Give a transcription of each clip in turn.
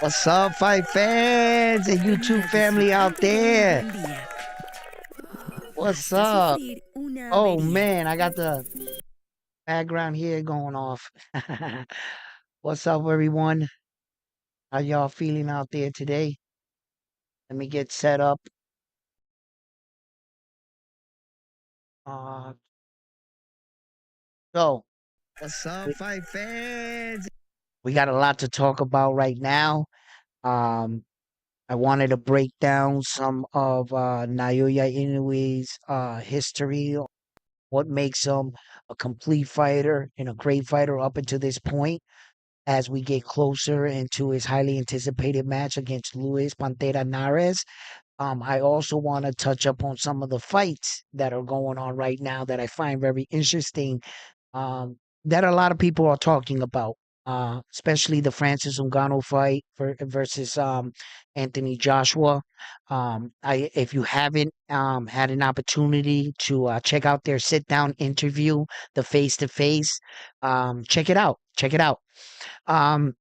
What's up, fight fans and YouTube family out there? What's up? Oh man, I got the background here going off. What's up, everyone? How y'all feeling out there today? Let me get set up. Uh, so what's up, fight fans? We got a lot to talk about right now. Um, I wanted to break down some of Naoya Inoue's history, what makes him a complete fighter and a great fighter up until this point as we get closer into his highly anticipated match against Luis Pantera Nares. I also want to touch up on some of the fights that are going on right now that I find very interesting, that a lot of people are talking about, especially the Francis Ngannou fight versus Anthony Joshua. If you haven't had an opportunity to check out their sit down interview, the face to face, check it out. Check it out. Um,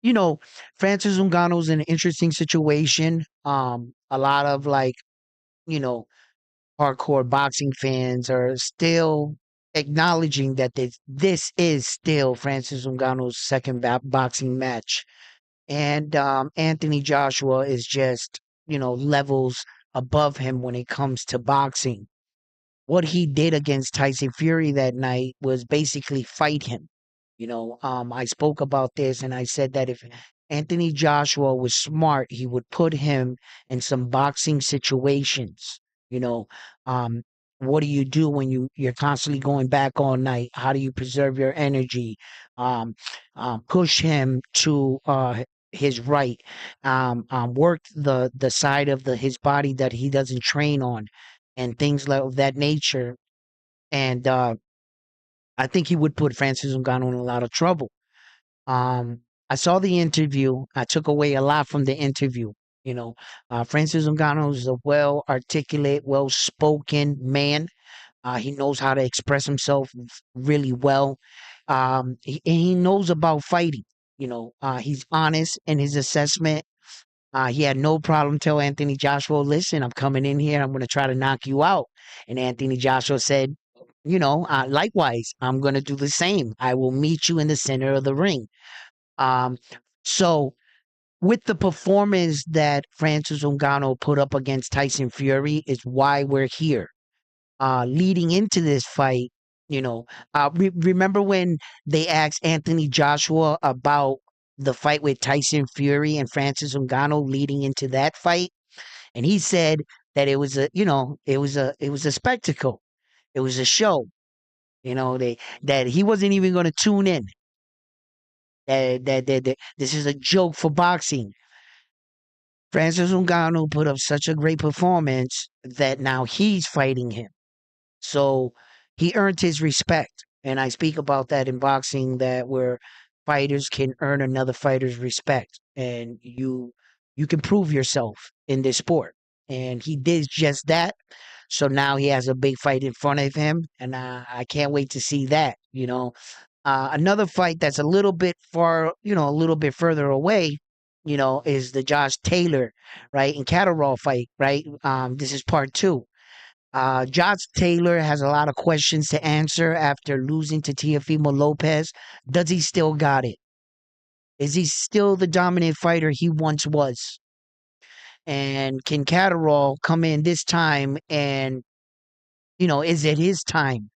you know, Francis Ngannou's in an interesting situation. A lot of you know, hardcore boxing fans are still acknowledging that this is still Francis Ngannou's second boxing match, and Anthony Joshua is just levels above him when it comes to boxing. What he did against Tyson Fury that night was basically fight him. I spoke about this and I said that if Anthony Joshua was smart, he would put him in some boxing situations. You know, um, what do you do when you're constantly going back all night? How do you preserve your energy? Um, push him to his right. Work the side of his body that he doesn't train on, and things like of that nature. And I think he would put Francis Ngannou in a lot of trouble. Um, I saw the interview. I took away a lot from the interview. Francis Ngannou is a well articulate, well spoken man. He knows how to express himself really well. And he knows about fighting. He's honest in his assessment. He had no problem tell Anthony Joshua, listen, I'm coming in here. I'm going to try to knock you out. And Anthony Joshua said, likewise, I'm going to do the same. I will meet you in the center of the ring. Um, so with the performance that Francis Ngannou put up against Tyson Fury is why we're here. Leading into this fight, remember when they asked Anthony Joshua about the fight with Tyson Fury and Francis Ngannou leading into that fight, and he said that it was a spectacle, it was a show. That he wasn't even going to tune in. That this is a joke for boxing. Francis Ngannou put up such a great performance that now he's fighting him. So he earned his respect. And I speak about that in boxing, that where fighters can earn another fighter's respect, and you can prove yourself in this sport. And he did just that. So now he has a big fight in front of him, and I can't wait to see that. Another fight that's a little bit far, a little bit further away, is the Josh Taylor, right, and Catterall fight, right? This is part two. Josh Taylor has a lot of questions to answer after losing to Teofimo Lopez. Does he still got it? Is he still the dominant fighter he once was? And can Catterall come in this time and, is it his time?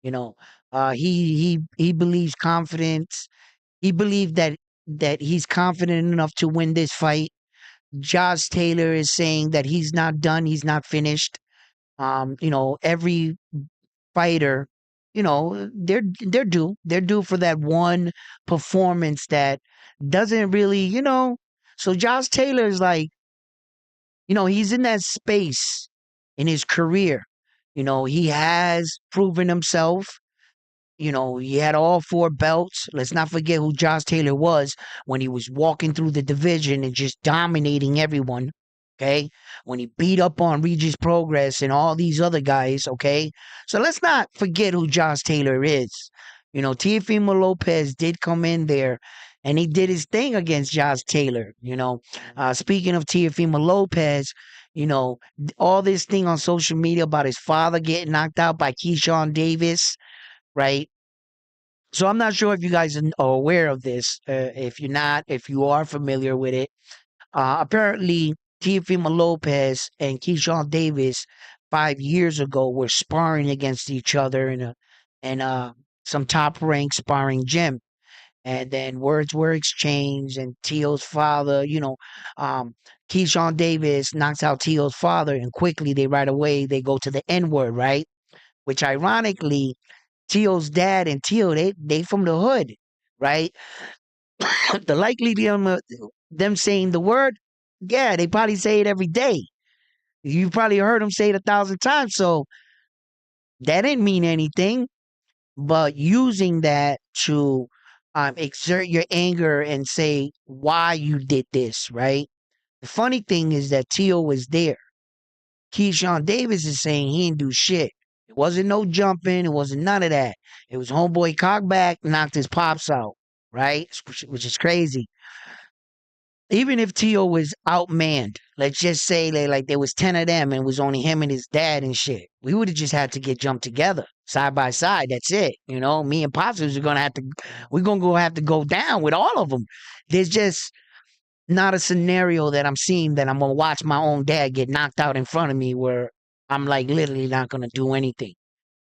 You know, he believes confidence. He believes that he's confident enough to win this fight. Josh Taylor is saying that he's not done, he's not finished. Every fighter, they're due for that one performance that doesn't really. So Josh Taylor is like, he's in that space in his career. He has proven himself. He had all four belts. Let's not forget who Josh Taylor was when he was walking through the division and just dominating everyone. Okay. When he beat up on Regis Progress and all these other guys. Okay. So let's not forget who Josh Taylor is. Teofimo Lopez did come in there and he did his thing against Josh Taylor. Speaking of Teofimo Lopez, all this thing on social media about his father getting knocked out by Keyshawn Davis, right? So I'm not sure if you guys are aware of this. If you're not, if you are familiar with it, apparently Teofimo Lopez and Keyshawn Davis 5 years ago were sparring against each other in some top ranked sparring gym. And then words were exchanged, and Teal's father, um, Keyshawn Davis knocks out Teal's father, and quickly right away they go to the N word, right? Which ironically, Teal's dad and Teal, they from the hood, right? The likely them saying the word, yeah, they probably say it every day. You probably heard them say it 1,000 times. So that didn't mean anything, but using that to exert your anger and say why you did this, right? The funny thing is that Teal was there. Keyshawn Davis is saying he didn't do shit. It wasn't no jumping. It wasn't none of that. It was homeboy cockback, knocked his pops out, right? Which is crazy. Even if Tio was outmanned, let's just say like there was 10 of them and it was only him and his dad and shit, we would have just had to get jumped together side by side. That's it. Me and Pops are gonna have to, we're gonna have to go down with all of them. There's just not a scenario that I'm seeing that I'm gonna watch my own dad get knocked out in front of me where I'm like literally not gonna do anything.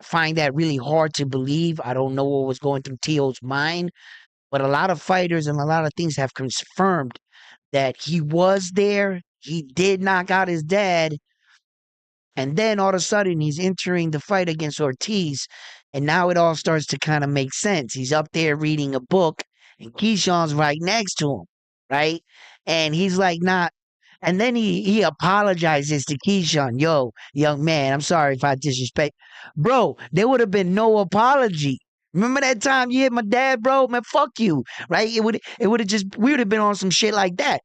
I find that really hard to believe. I don't know what was going through Tio's mind, but a lot of fighters and a lot of things have confirmed that he was there. He did knock out his dad. And then all of a sudden, he's entering the fight against Ortiz. And now it all starts to kind of make sense. He's up there reading a book, and Keyshawn's right next to him, right? And he's like, not. And then he apologizes to Keyshawn. Yo, young man, I'm sorry if I disrespect. Bro, there would have been no apology. Remember that time you hit my dad, bro? Man, fuck you, right? It would have just, we would have been on some shit like that.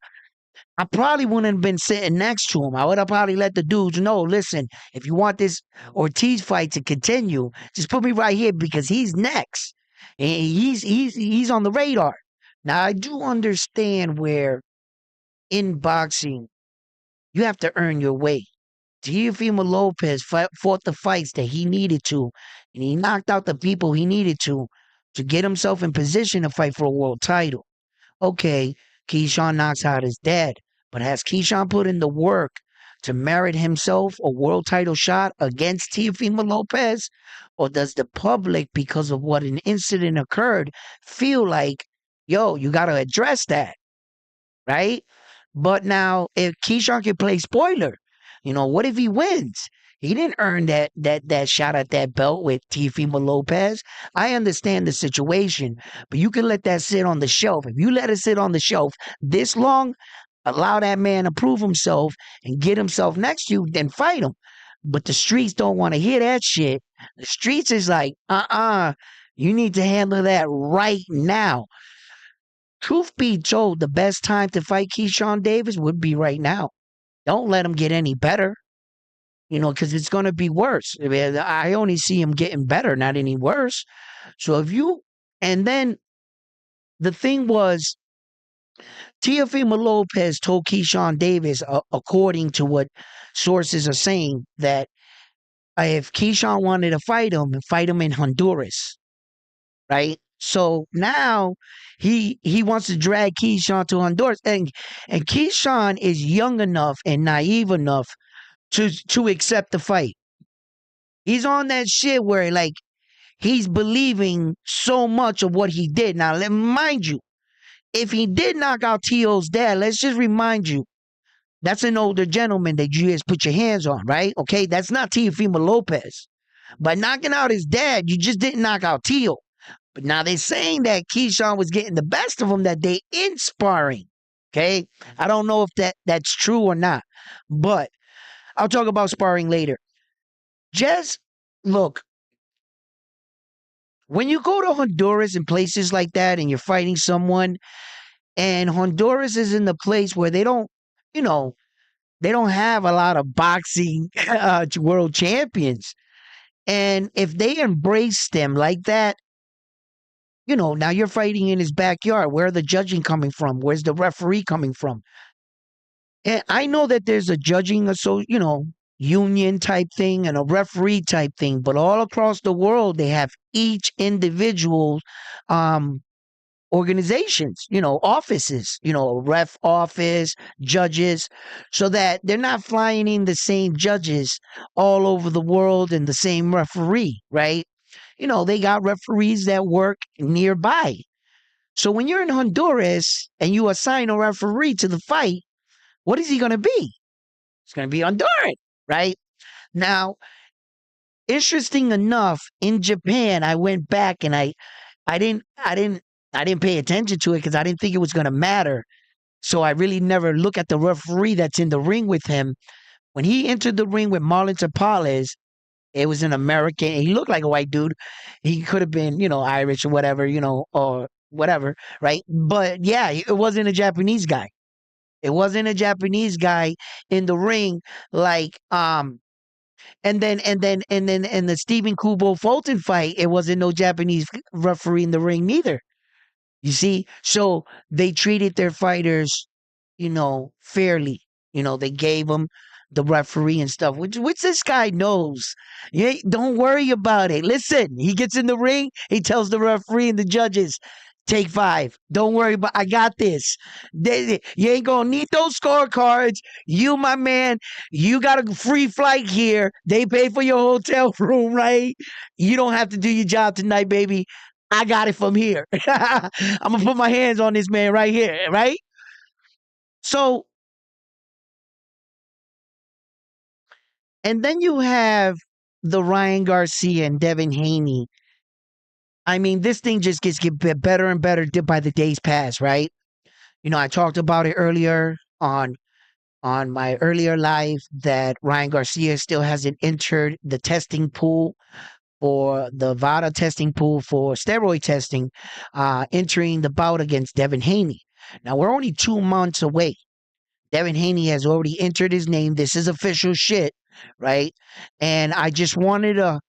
I probably wouldn't have been sitting next to him. I would have probably let the dudes know, listen, if you want this Ortiz fight to continue, just put me right here because he's next. And he's on the radar. Now I do understand where in boxing you have to earn your way. Teofimo Lopez fought the fights that he needed to, and he knocked out the people he needed to get himself in position to fight for a world title. Okay, Keyshawn knocks out his dad, but has Keyshawn put in the work to merit himself a world title shot against Teofimo Lopez? Or does the public, because of what an incident occurred, feel like, yo, you got to address that, right? But now, if Keyshawn can play spoiler, what if he wins? He didn't earn that shot at that belt with Teofimo Lopez. I understand the situation, but you can let that sit on the shelf. If you let it sit on the shelf this long, allow that man to prove himself and get himself next to you, then fight him. But the streets don't want to hear that shit. The streets is like, you need to handle that right now. Truth be told, the best time to fight Keyshawn Davis would be right now. Don't let him get any better, because it's going to be worse. I mean, I only see him getting better, not any worse. So and then the thing was, Teofimo Lopez told Keyshawn Davis, according to what sources are saying, that if Keyshawn wanted to fight him in Honduras, right? So now he wants to drag Keyshawn to Honduras, and Keyshawn is young enough and naive enough to accept the fight. He's on that shit where like he's believing so much of what he did. Now, mind you, if he did knock out T.O.'s dad, let's just remind you, that's an older gentleman that you just put your hands on, right? Okay, that's not Teofimo Lopez. By knocking out his dad, you just didn't knock out T.O. But now they're saying that Keyshawn was getting the best of him that day in sparring. Okay, I don't know if that's true or not, but I'll talk about sparring later. Just look, when you go to Honduras and places like that and you're fighting someone, and Honduras is in the place where they don't, they don't have a lot of boxing world champions. And if they embrace them like that, now you're fighting in his backyard. Where are the judging coming from? Where's the referee coming from? And I know that there's a judging, union type thing and a referee type thing, but all across the world, they have each individual um, organizations, offices, ref office, judges, so that they're not flying in the same judges all over the world and the same referee, right? They got referees that work nearby. So when you're in Honduras and you assign a referee to the fight, what is he going to be? It's going to be Honduran, right? Now, interesting enough, in Japan, I went back and I didn't, I didn't, I didn't pay attention to it because I didn't think it was going to matter. So I really never look at the referee that's in the ring with him. When he entered the ring with Marlon Tapales, it was an American. He looked like a white dude. He could have been, Irish or whatever, or whatever, right? But yeah, it wasn't a Japanese guy. It wasn't a Japanese guy in the ring like and then in the Stephen Kubo Fulton fight, it wasn't no Japanese referee in the ring neither. You see? So they treated their fighters, fairly. They gave them the referee and stuff, which this guy knows. Yeah, don't worry about it. Listen, he gets in the ring, he tells the referee and the judges, take 5. Don't worry about I got this. You ain't gonna need those scorecards. You, my man, you got a free flight here. They pay for your hotel room, right? You don't have to do your job tonight, baby. I got it from here. I'm gonna put my hands on this man right here, right? So, and then you have the Ryan Garcia and Devin Haney. I mean, this thing just get better and better by the days pass, right? I talked about it earlier on my earlier live that Ryan Garcia still hasn't entered the testing pool for the VADA testing pool for steroid testing, entering the bout against Devin Haney. Now we're only 2 months away. Devin Haney has already entered his name. This is official shit, right? And I just wanted to,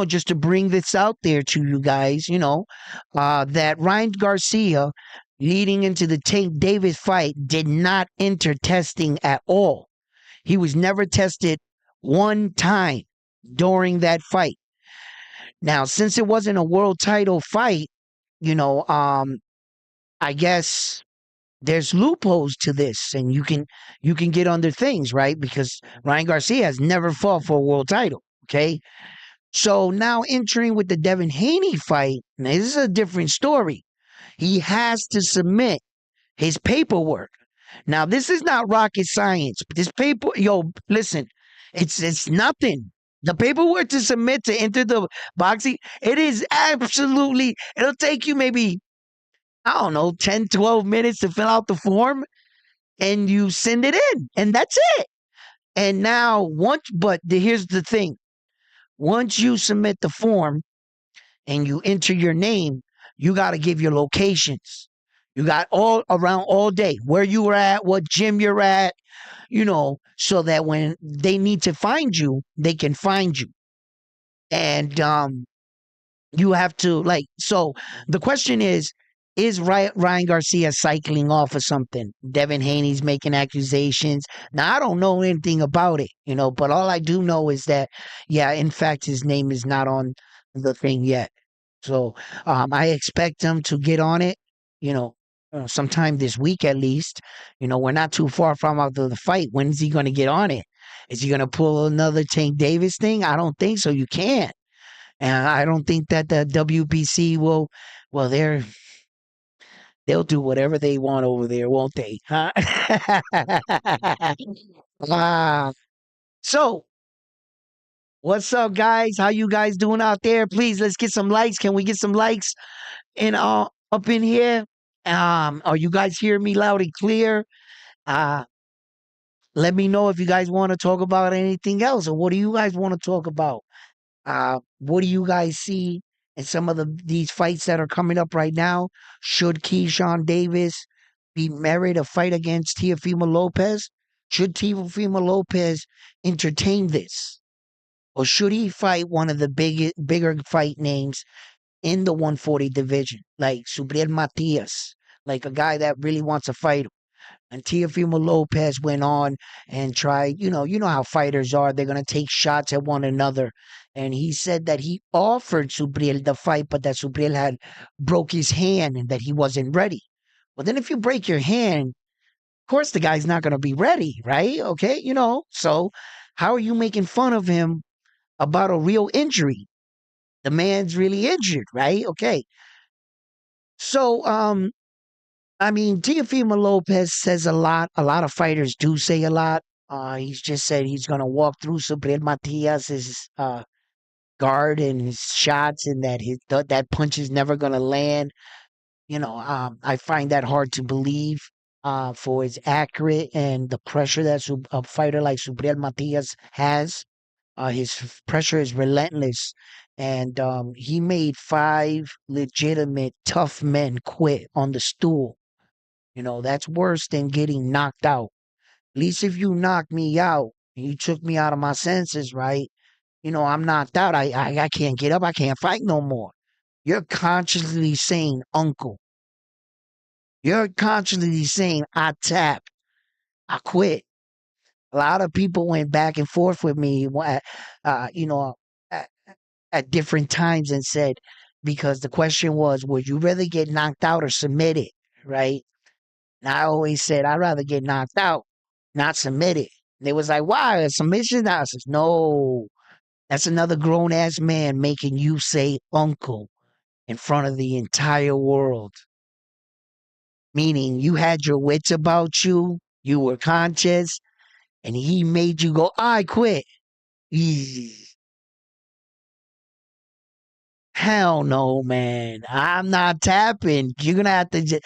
just to bring this out there to you guys, that Ryan Garcia, leading into the Tank Davis fight, did not enter testing at all. He was never tested one time during that fight. Now, since it wasn't a world title fight, I guess there's loopholes to this, and you can get under things, right? Because Ryan Garcia has never fought for a world title. Okay, so now entering with the Devin Haney fight, now this is a different story. He has to submit his paperwork. Now, this is not rocket science. This paper, listen, it's nothing. The paperwork to submit to enter the boxing, it is absolutely, it'll take you maybe, I don't know, 10, 12 minutes to fill out the form and you send it in and that's it. And now here's the thing. Once you submit the form and you enter your name, you got to give your locations. You got all around all day, where you were at, what gym you're at, so that when they need to find you, they can find you. And you have to so the question is Ryan Garcia cycling off or something? Devin Haney's making accusations. Now, I don't know anything about it, but all I do know is that, yeah, in fact, his name is not on the thing yet. So I expect him to get on it, sometime this week at least. We're not too far from after the fight. When is he going to get on it? Is he going to pull another Tank Davis thing? I don't think so. You can't. And I don't think that the WBC will, well, they'll do whatever they want over there, won't they? Huh? Ah, so, what's up, guys? How you guys doing out there? Please, let's get some likes. Can we get some likes in up in here? Are you guys hearing me loud and clear? Uh, Let me know if you guys want to talk about anything else, or what do you guys want to talk about? What do you guys see in some of these fights that are coming up right now? Should Keyshawn Davis be married a fight against Teofimo Lopez? Should Teofimo Lopez entertain this? Or should he fight one of the bigger fight names in the 140 division, like Subriel Matias, like a guy that really wants to fight. And Teofimo Lopez went on and tried, you know how fighters are. They're gonna take shots at one another. And he said that he offered Subriel the fight, but that Subriel had broke his hand and that he wasn't ready. Well, then if you break your hand, of course the guy's not gonna be ready, right? Okay, So how are you making fun of him about a real injury? The man's really injured, right? Okay. So I mean, Teofimo Lopez says a lot. A lot of fighters do say a lot. He's just said he's going to walk through Subriel Matias's guard and his shots, and that that punch is never going to land. I find that hard to believe. For it's accurate and the pressure that a fighter like Subriel Matias has. His pressure is relentless, and he made 5 legitimate tough men quit on the stool. That's worse than getting knocked out. At least if you knocked me out and you took me out of my senses, right? I'm knocked out. I can't get up. I can't fight no more. You're consciously saying uncle. You're consciously saying I tap. I quit. A lot of people went back and forth with me, you know, at, at different times and said, because the question was, would you rather get knocked out or submitted, right? And I always said, I'd rather get knocked out, not submitted. They was like, why? A submission? I says, no, that's another grown ass man making you say uncle in front of the entire world. Meaning you had your wits about you, you were conscious, and he made you go, I quit. Eesh. Hell no, man. I'm not tapping. You're gonna have to.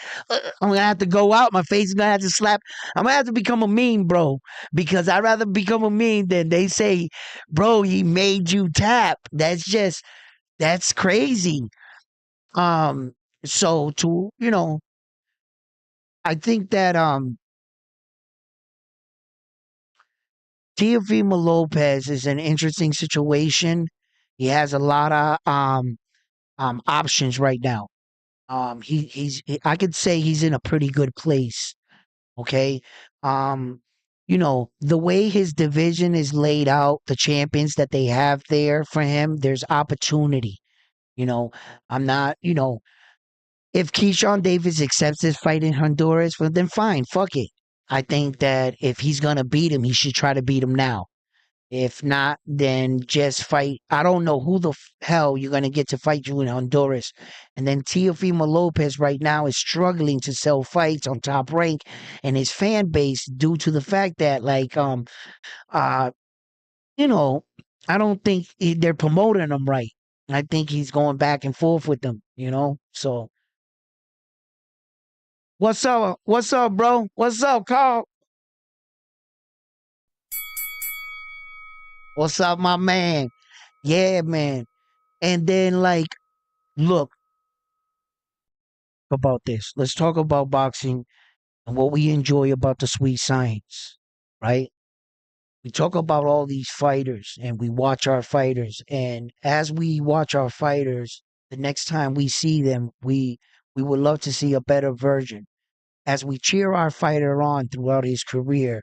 I'm gonna have to go out. My face is gonna have to slap. I'm gonna have to become a meme, bro. Because I'd rather become a meme than they say, bro, he made you tap. That's crazy. Um. So I think that Teofimo Lopez is an interesting situation. He has a lot of options right now. I could say he's in a pretty good place. Okay. The way his division is laid out, the champions that they have there for him, there's opportunity. You know, I'm not, if Keyshawn Davis accepts his fight in Honduras, well, then fine, fuck it. I think that if he's gonna beat him, he should try to beat him now. If not, then just fight. I don't know who the hell you're going to get to fight you in Honduras. And then Teofimo Lopez right now is struggling to sell fights on Top Rank and his fan base due to the fact that, like, uh, you know, I don't think they're promoting him right. I think he's going back and forth with them. So, what's up? What's up, bro? What's up, Carl? What's up, my man? Yeah, man. And then, like, look, about this. Let's talk about boxing and what we enjoy about the sweet science, right? We talk about all these fighters and we watch our fighters. And as we watch our fighters, the next time we see them, we would love to see a better version. As we cheer our fighter on throughout his career,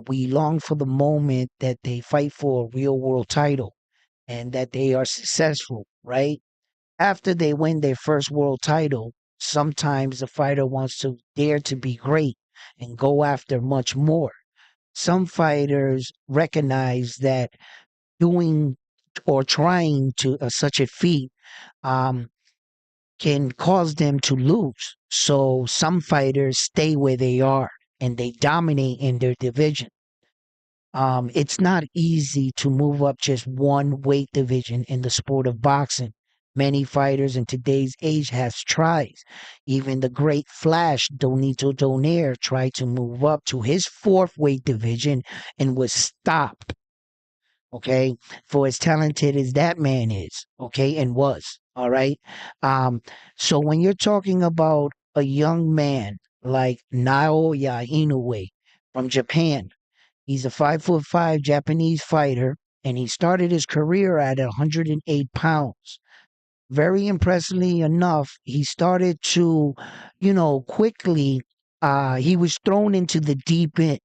we long for the moment that they fight for a real world title and that they are successful, right? After they win their first world title, sometimes the fighter wants to dare to be great and go after much more. Some fighters recognize that doing or trying to such a feat um, can cause them to lose. So some fighters stay where they are and they dominate in their division. It's not easy to move up just one weight division in the sport of boxing. Many fighters in today's age have tried. Even the great Flash, Donito Donaire, tried to move up to his fourth weight division and was stopped. Okay, for as talented as that man is, okay, and was, all right. Um, so when you're talking about a young man like Naoya Inoue from Japan, he's a 5'5" Japanese fighter, and he started his career at 108 pounds. very impressively enough, he started to, quickly, he was thrown into the deep end.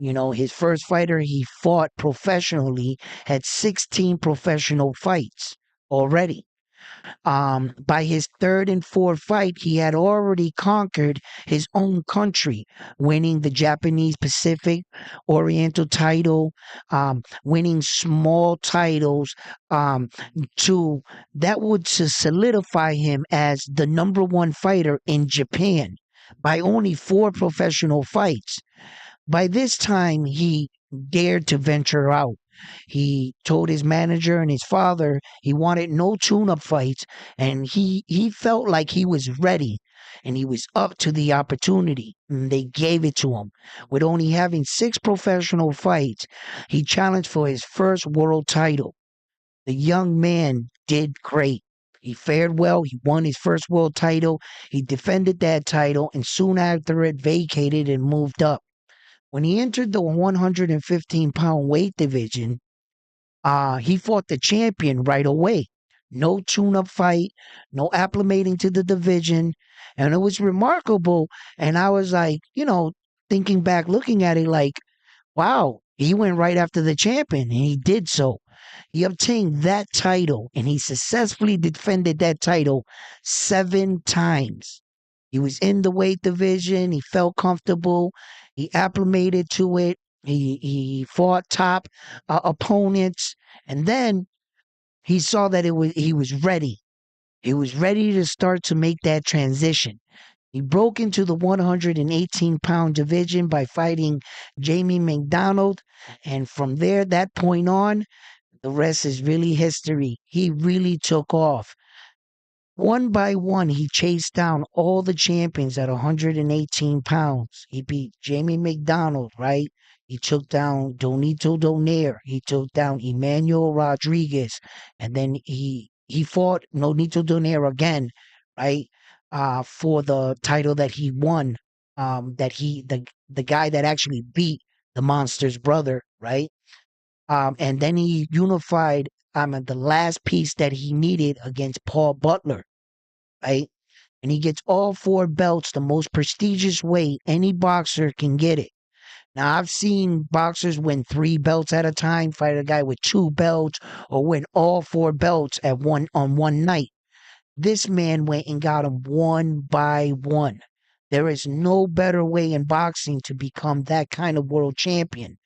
His first fighter he fought professionally had 16 professional fights already. By his third and fourth fight, he had already conquered his own country, winning the Japanese Pacific Oriental title, winning small titles, um, to that would to solidify him as the number one fighter in Japan by only four professional fights. By this time, he dared to venture out. He told his manager and his father he wanted no tune-up fights, and he felt like he was ready and he was up to the opportunity. And they gave it to him. With only having six professional fights, he challenged for his first world title. The young man did great. He fared well. He won his first world title. He defended that title, and soon after it vacated and moved up. When he entered the 115-pound weight division, he fought the champion right away. No tune-up fight, no acclimating to the division, and it was remarkable. And I was like, thinking back, looking at it, like, wow, he went right after the champion, and he did so. He obtained that title, and he successfully defended that title 7 times. He was in the weight division. He felt comfortable. He acclimated to it. He fought top opponents, and then he saw that he was ready. He was ready to start to make that transition. He broke into the 118-pound division by fighting Jamie McDonald, and from there, that point on, the rest is really history. He really took off. One by one, he chased down all the champions at 118 pounds. He beat Jamie McDonald, right? He took down Donito Donaire. He took down Emmanuel Rodriguez. And then he fought Donito Donaire again, right? For the title that he won. The guy that actually beat the Monster's brother, right? And then he unified the last piece that he needed against Paul Butler, right? And he gets all four belts, the most prestigious way any boxer can get it. Now, I've seen boxers win 3 belts at a time, fight a guy with 2 belts, or win all 4 belts at one night. This man went and got them one by one. There is no better way in boxing to become that kind of world champion.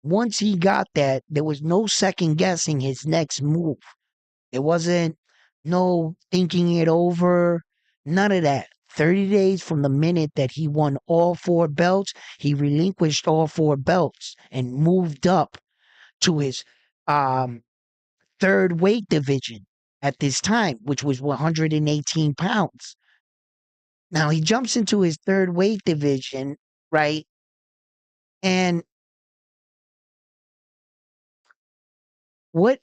Once he got that, there was no second guessing his next move. It wasn't no thinking it over, none of that. 30 days from the minute that he won all 4 belts, he relinquished all 4 belts and moved up to his um, third weight division at this time, which was 118 pounds. Now he jumps into his third weight division, right? And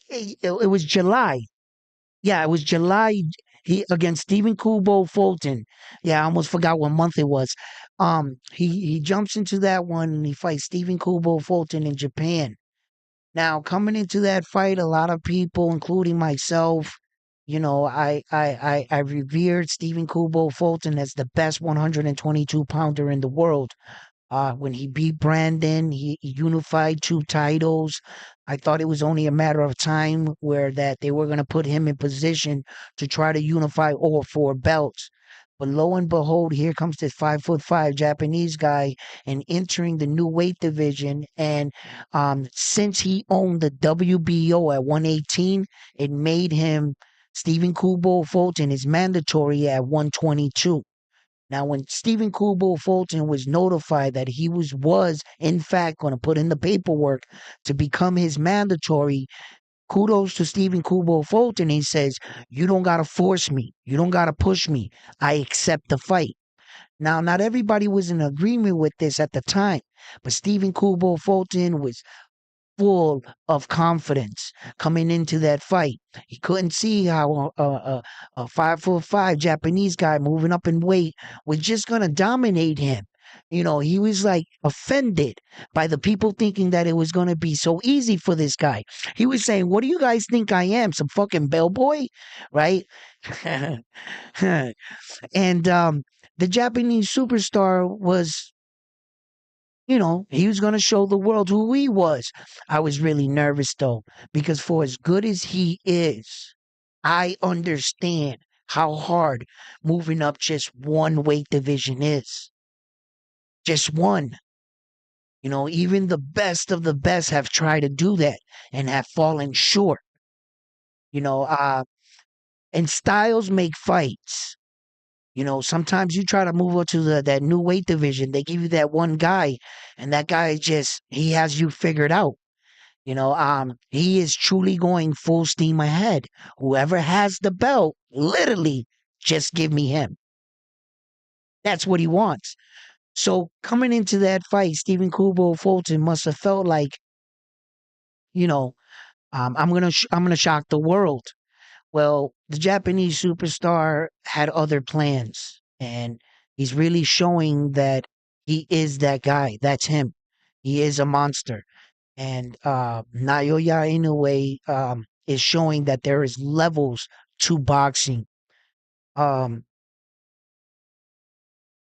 it was July. Yeah, it was July. He against Stephen Kubo Fulton. Yeah, I almost forgot what month it was. He jumps into that one and he fights Stephen Kubo Fulton in Japan. Now, coming into that fight, a lot of people, including myself, I revered Stephen Kubo Fulton as the best 122 pounder in the world. When he beat Brandon, he unified 2 titles. I thought it was only a matter of time where that they were going to put him in position to try to unify all 4 belts. But lo and behold, here comes this 5'5" Japanese guy and entering the new weight division. And since he owned the WBO at 118, it made him Stephen Kubo Fulton is mandatory at 122. Now, when Stephen Kubo Fulton was notified that he was in fact going to put in the paperwork to become his mandatory, kudos to Stephen Kubo Fulton. He says, "You don't got to force me. You don't got to push me. I accept the fight." Now, not everybody was in agreement with this at the time, but Stephen Kubo Fulton was full of confidence coming into that fight. He couldn't see how a 5'5" Japanese guy moving up in weight was just going to dominate him. He was like offended by the people thinking that it was going to be so easy for this guy. He was saying, "What do you guys think I am? Some fucking bellboy?" Right? And the Japanese superstar was, he was going to show the world who he was. I was really nervous though, because for as good as he is, I understand how hard moving up just one weight division is. Just one. Even the best of the best have tried to do that and have fallen short. You know, uh, and styles make fights. Sometimes you try to move up to that new weight division, they give you that one guy, and that guy just he has you figured out. He is truly going full steam ahead. Whoever has the belt, literally, just give me him. That's what he wants. So coming into that fight, Stephen Kubo Fulton must have felt like, you know, I'm gonna shock the world. Well, the Japanese superstar had other plans, and he's really showing that he is that guy. That's him. He is a monster. And Naoya Inoue is showing that there is levels to boxing. Um,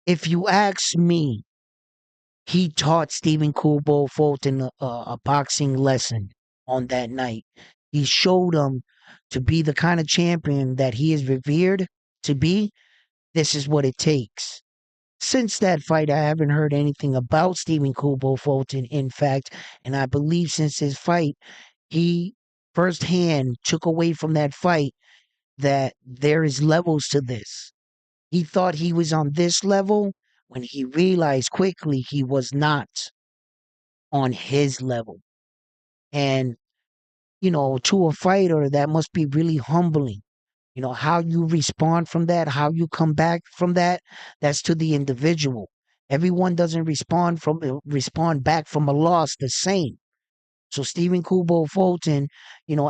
if you ask me, he taught Stephen Kubo Fulton a boxing lesson on that night. He showed him to be the kind of champion that he is revered to be. This is what it takes. Since that fight, I haven't heard anything about Stephen Kubo Fulton, in fact, and I believe since his fight, he firsthand took away from that fight that there is levels to this. He thought he was on this level when he realized quickly he was not on his level. And, to a fighter, that must be really humbling. How you respond from that, how you come back from that, that's to the individual. Everyone doesn't respond back from a loss the same. So Stephen Kubo Fulton,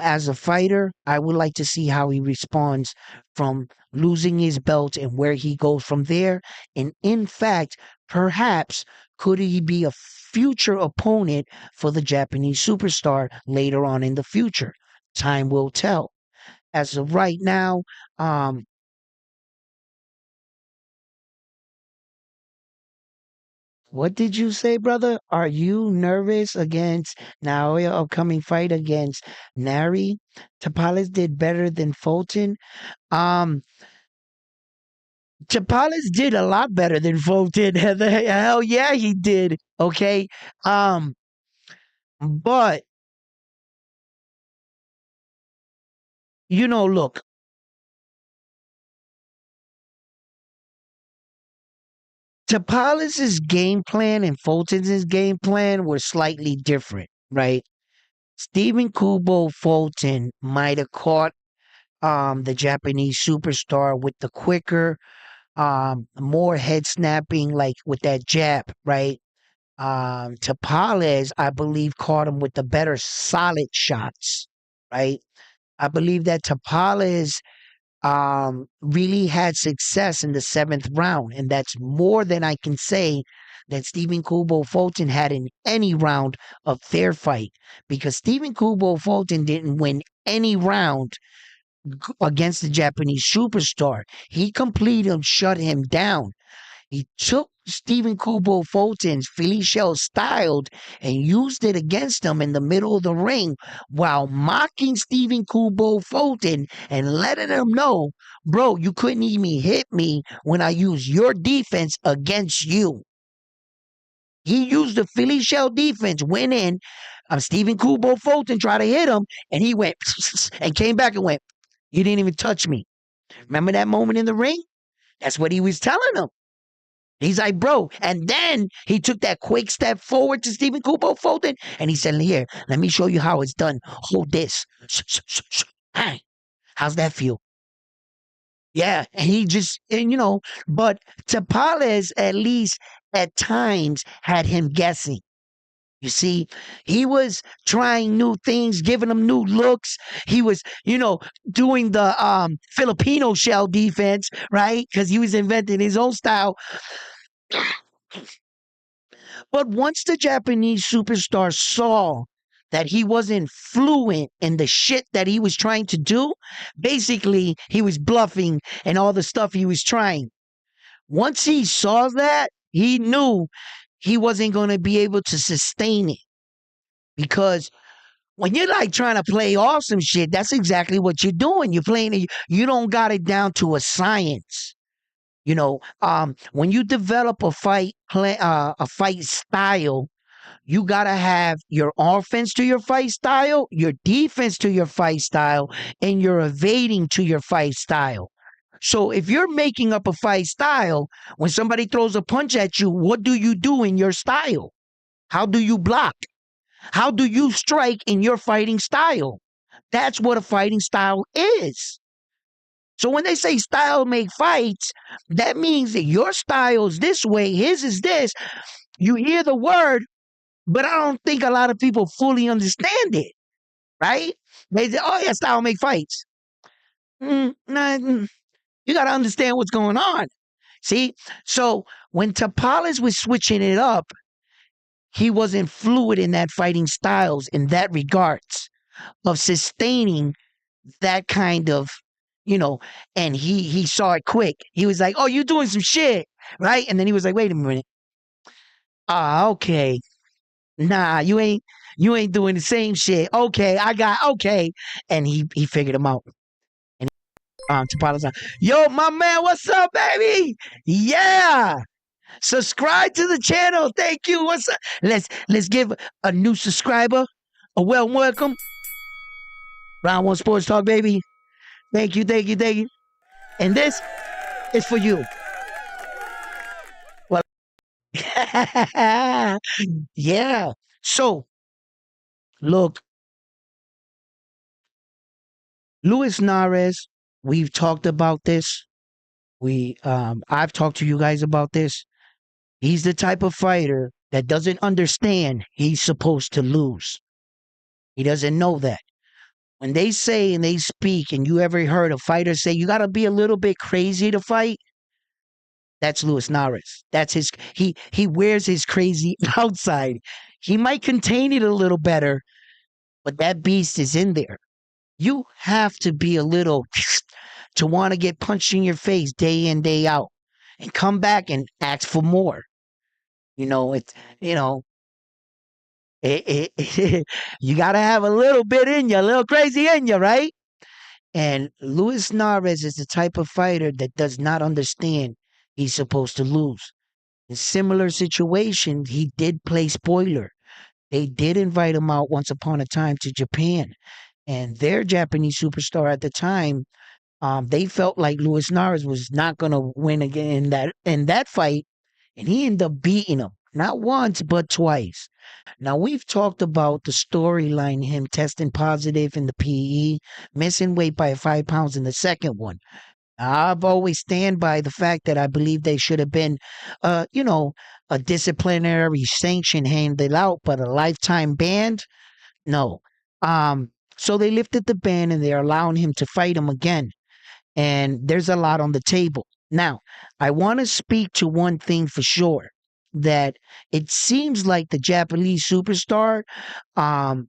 as a fighter, I would like to see how he responds from losing his belt and where he goes from there. And in fact, perhaps could he be a future opponent for the Japanese superstar later on in the future? Time will tell. As of right now, um, what did you say, brother? Are you nervous against Naoya upcoming fight against Nari? Tapales did better than Fulton. Um, Tapales did a lot better than Fulton. Hell yeah, he did. Okay. Um, but look, Tapales's game plan and Fulton's game plan were slightly different, right? Stephen Kubo Fulton might have caught the Japanese superstar with the quicker, more head snapping, like with that jab, right? Tapales, I believe, caught him with the better solid shots, right? I believe that Tapales really had success in the seventh round, and that's more than I can say that Stephen Kubo Fulton had in any round of their fight, because Stephen Kubo Fulton didn't win any round against the Japanese superstar. He completely shut him down. He took Stephen Kubo Fulton's Philly shell styled and used it against him in the middle of the ring while mocking Stephen Kubo Fulton and letting him know, bro, you couldn't even hit me when I used your defense against you. He used the Philly shell defense, went in. Stephen Kubo Fulton tried to hit him, and he went and came back and went, you didn't even touch me. Remember that moment in the ring? That's what he was telling him. He's like, bro. And then he took that quick step forward to Stephen Kubo Fulton and he said, here, let me show you how it's done. Hold this. Hey, how's that feel? Yeah. And he just, but Tapales at least at times had him guessing. You see, he was trying new things, giving them new looks. He was, doing the Filipino shell defense, right? Because he was inventing his own style. But once the Japanese superstar saw that he wasn't fluent in the shit that he was trying to do, basically he was bluffing and all the stuff he was trying. Once he saw that, he knew he wasn't going to be able to sustain it, because when you're like trying to play off some shit, that's exactly what you're doing. You're playing it. You don't got it down to a science. When you develop a fight style, you gotta have your offense to your fight style, your defense to your fight style, and your evading to your fight style. So if you're making up a fight style, when somebody throws a punch at you, what do you do in your style? How do you block? How do you strike in your fighting style? That's what a fighting style is. So when they say style make fights, that means that your style is this way, his is this. You hear the word, but I don't think a lot of people fully understand it, right? They say, oh, yeah, style make fights. Nah, you got to understand what's going on. See? So when Tapalas was switching it up, he wasn't fluid in that fighting styles in that regards of sustaining that kind of, you know, and he saw it quick. He was like, oh, you doing some shit, right? And then he was like, wait a minute. Ah, okay. Nah, you ain't doing the same shit. Okay, okay. And he figured him out. And Tapala's like, yo, my man, what's up, baby? Yeah. Subscribe to the channel. Thank you. What's up? Let's give a new subscriber a welcome. Round One Sports Talk, baby. Thank you. And this is for you. Well, yeah. So, look, Luis Nares, we've talked about this. I've talked to you guys about this. He's the type of fighter that doesn't understand he's supposed to lose. He doesn't know that. When they say and they speak, and you ever heard a fighter say you got to be a little bit crazy to fight, that's Luis Nares. That's he wears his crazy outside. He might contain it a little better, but that beast is in there. You have to be a little to want to get punched in your face day in, day out, and come back and ask for more. You know, it's you know, you got to have a little bit in you, a little crazy in you, right? And Luis Nares is the type of fighter that does not understand he's supposed to lose. In similar situations, he did play spoiler. They did invite him out once upon a time to Japan, and their Japanese superstar at the time, they felt like Luis Nares was not going to win again in that fight, and he ended up beating him not once but twice. Now we've talked about the storyline, him testing positive in the PE, missing weight by 5 pounds in the second one. I've always stand by the fact that I believe they should have been, a disciplinary sanction handed out, but a lifetime ban, no. So they lifted the ban and they're allowing him to fight him again. And there's a lot on the table. Now, I want to speak to one thing for sure, that it seems like the Japanese superstar um,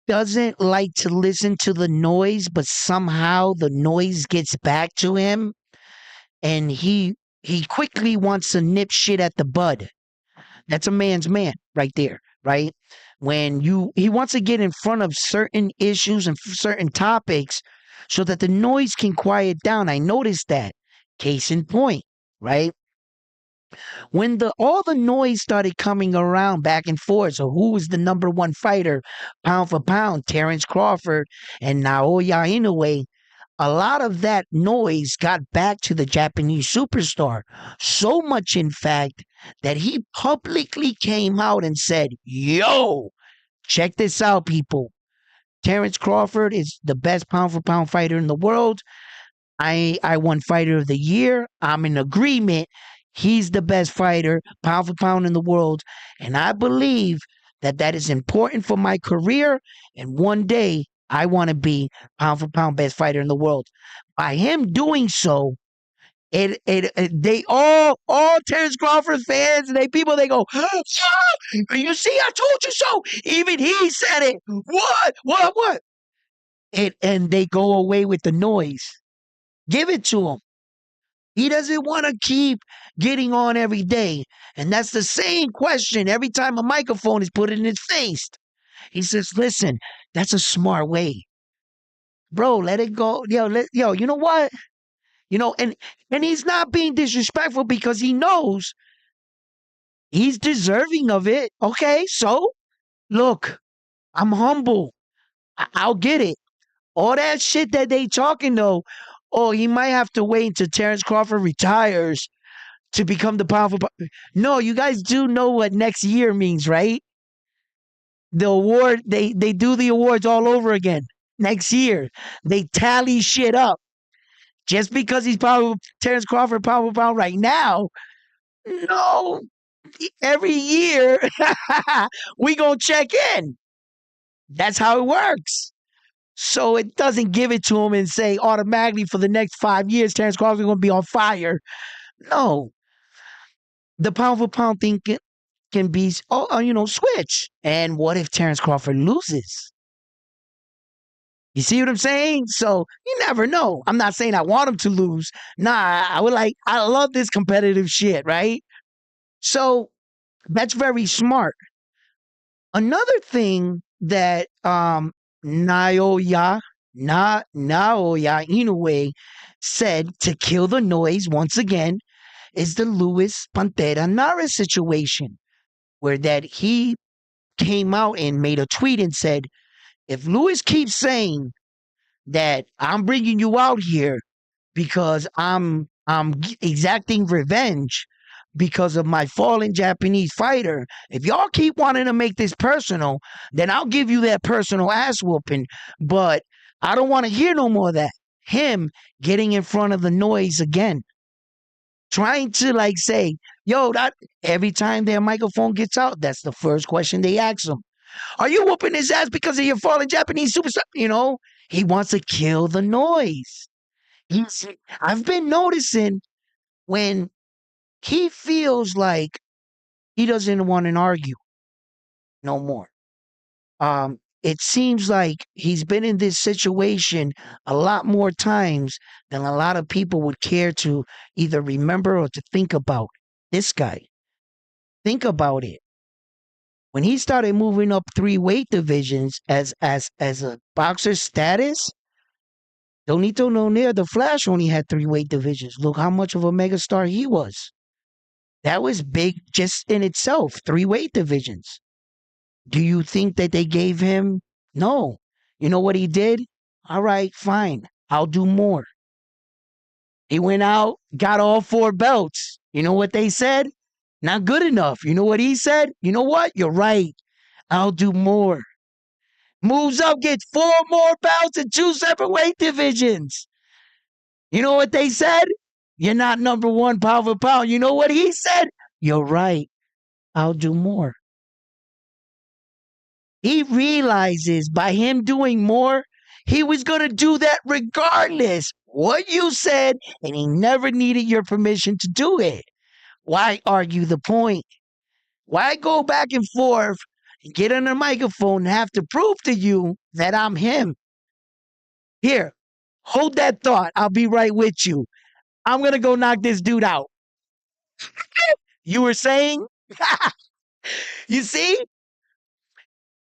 doesn't like to listen to the noise, but somehow the noise gets back to him, and he quickly wants to nip shit at the bud. That's a man's man right there, right? When he wants to get in front of certain issues and certain topics so that the noise can quiet down. I noticed that. Case in point, right? When all the noise started coming around back and forth, so who was the number one fighter, pound for pound, Terrence Crawford and Naoya Inoue, a lot of that noise got back to the Japanese superstar. So much, in fact, that he publicly came out and said, yo, check this out, people. Terrence Crawford is the best pound for pound fighter in the world. I won Fighter of the Year. I'm in agreement. He's the best fighter, pound for pound in the world. And I believe that is important for my career. And one day, I want to be pound for pound best fighter in the world. By him doing so, They all Terrence Crawford fans and they people they go, you see, I told you so. Even he said it. What? And they go away with the noise. Give it to him. He doesn't want to keep getting on every day. And that's the same question every time a microphone is put in his face. He says, listen, that's a smart way. Bro, let it go. You know what? And he's not being disrespectful because he knows he's deserving of it. Okay, so look, I'm humble. I'll get it. All that shit that they talking though, oh, he might have to wait until Terrence Crawford retires to become the powerful. No, you guys do know what next year means, right? The award, they do the awards all over again next year. They tally shit up. Just because he's Terrence Crawford powerful pound right now, no. Every year we gonna check in. That's how it works. So it doesn't give it to him and say automatically for the next 5 years Terrence Crawford going to be on fire. No, the pound for pound thing can be switch. And what if Terrence Crawford loses? You see what I'm saying? So you never know. I'm not saying I want him to lose. Nah, I love this competitive shit, right? So that's very smart. Another thing that Naoya Inoue said to kill the noise once again is the Luis Pantera Nara situation, where that he came out and made a tweet and said, if Luis keeps saying that I'm bringing you out here because I'm exacting revenge because of my fallen Japanese fighter. If y'all keep wanting to make this personal, then I'll give you that personal ass whooping. But I don't want to hear no more of that. Him getting in front of the noise again. Trying to say, yo, that every time their microphone gets out, that's the first question they ask him. Are you whooping his ass because of your fallen Japanese superstar? He wants to kill the noise. I've been noticing when he feels like he doesn't want to argue no more. It seems like he's been in this situation a lot more times than a lot of people would care to either remember or to think about. This guy, think about it. When he started moving up 3 weight divisions as a boxer status, Donito No Near the Flash only had 3 weight divisions. Look how much of a megastar he was. That was big just in itself, 3 weight divisions. Do you think that they gave him? No. You know what he did? All right, fine. I'll do more. He went out, got all 4 belts. You know what they said? Not good enough. You know what he said? You know what? You're right. I'll do more. Moves up, gets 4 more belts in 2 separate weight divisions. You know what they said? You're not number 1 pound for pound. You know what he said? You're right. I'll do more. He realizes by him doing more, he was going to do that regardless what you said, and he never needed your permission to do it. Why argue the point? Why go back and forth and get on a microphone and have to prove to you that I'm him? Here, hold that thought. I'll be right with you. I'm going to go knock this dude out. You were saying? You see?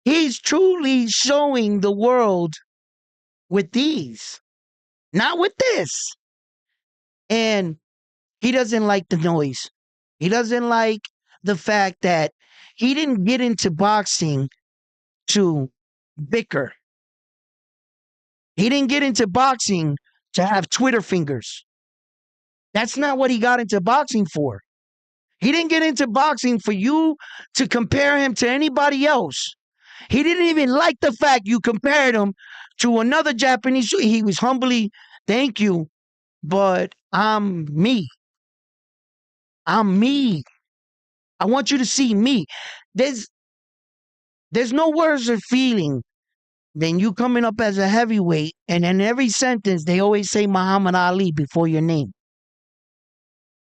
He's truly showing the world with these, not with this. And he doesn't like the noise. He doesn't like the fact that he didn't get into boxing to bicker. He didn't get into boxing to have Twitter fingers. That's not what he got into boxing for. He didn't get into boxing for you to compare him to anybody else. He didn't even like the fact you compared him to another Japanese. He was humbly, thank you, but I'm me. I'm me. I want you to see me. There's no worse of feeling than you coming up as a heavyweight, and in every sentence they always say Muhammad Ali before your name.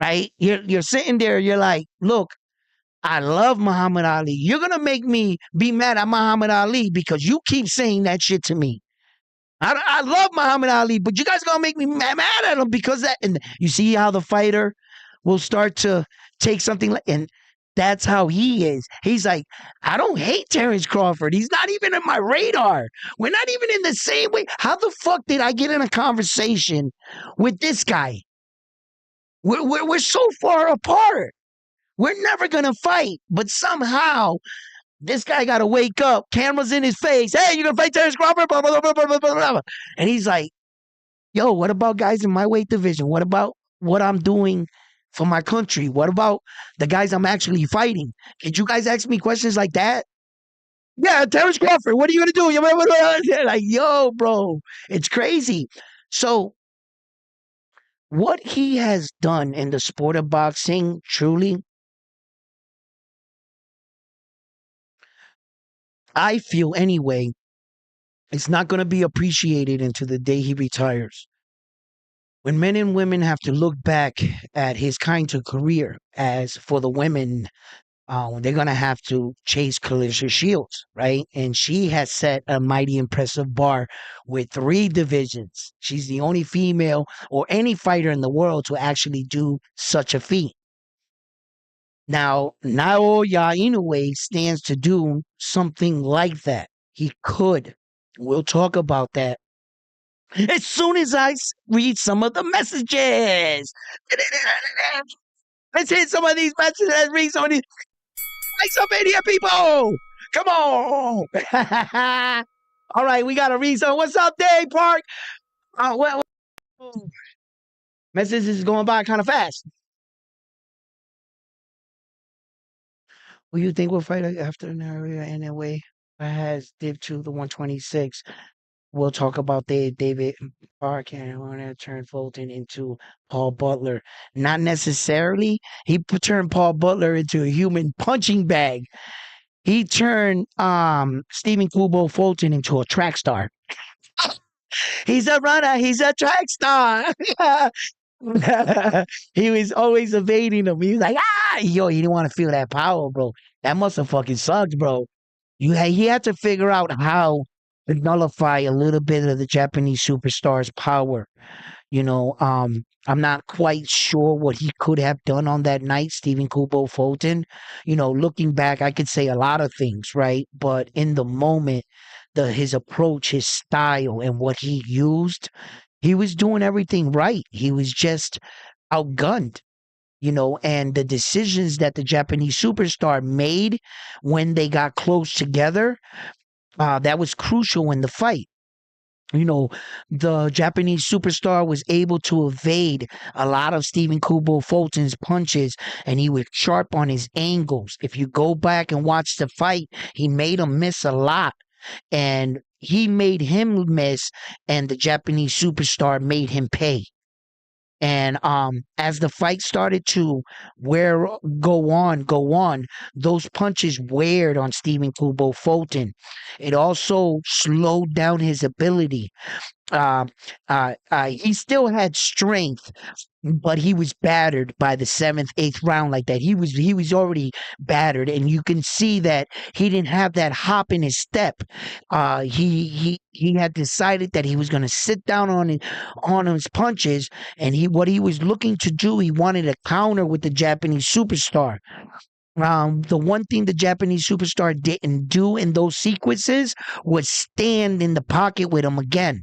right? You're sitting there, you're like, look, I love Muhammad Ali. You're gonna make me be mad at Muhammad Ali because you keep saying that shit to me. I love Muhammad Ali, but you guys gonna make me mad at him because that. And you see how the fighter will start to take something like, and that's how he is. He's like, I don't hate Terrence Crawford. He's not even in my radar. We're not even in the same way. How the fuck did I get in a conversation with this guy? We're so far apart. We're never gonna fight, but somehow this guy got to wake up. Cameras in his face. Hey, you gonna fight Terrence Crawford? Blah, blah, blah, blah, blah, blah, blah. And he's like, yo, what about guys in my weight division? What about what I'm doing for my country? What about the guys I'm actually fighting? Did you guys ask me questions like that? Yeah, Terrence Crawford, what are you gonna do? Like, yo, bro, it's crazy. So what he has done in the sport of boxing, truly, I feel anyway, it's not going to be appreciated until the day he retires. When men and women have to look back at his kind of career, as for the women, they're going to have to chase Clarissa Shields, right? And she has set a mighty impressive bar with 3 divisions. She's the only female or any fighter in the world to actually do such a feat. Now, Naoya Inoue stands to do something like that. He could. We'll talk about that as soon as I read some of the messages. Let's hit some of these messages. Let's read some of these. Like some idiot people. Come on. All right, we got to read some. What's up, Dave Park? Messages is going by kind of fast. Who you think will fight after Naria anyway? Has dipped to the 126. We'll talk about David Park and want to turn Fulton into Paul Butler. Not necessarily. He turned Paul Butler into a human punching bag. He turned Stephen Kubo Fulton into a track star. He's a runner. He's a track star. He was always evading him. He was like, yo, he didn't want to feel that power, bro. That must have fucking sucked, bro. He had to figure out how to nullify a little bit of the Japanese superstar's power. I'm not quite sure what he could have done on that night, Stephen Kubo Fulton. Looking back, I could say a lot of things, right? But in the moment, his approach, his style, and what he used, he was doing everything right. He was just outgunned. And the decisions that the Japanese superstar made when they got close together, that was crucial in the fight. The Japanese superstar was able to evade a lot of Stephen Kubo Fulton's punches, and he was sharp on his angles. If you go back and watch the fight, he made him miss a lot, and he made him miss, and the Japanese superstar made him pay. And as the fight started to go on, those punches weared on Stephen Kubo Fulton. It also slowed down his ability. He still had strength, but he was battered by the 7th, 8th round like that. He was already battered, and you can see that he didn't have that hop in his step. He had decided that he was going to sit down on his punches, and what he was looking to do, he wanted a counter with the Japanese superstar. The one thing the Japanese superstar didn't do in those sequences was stand in the pocket with him again.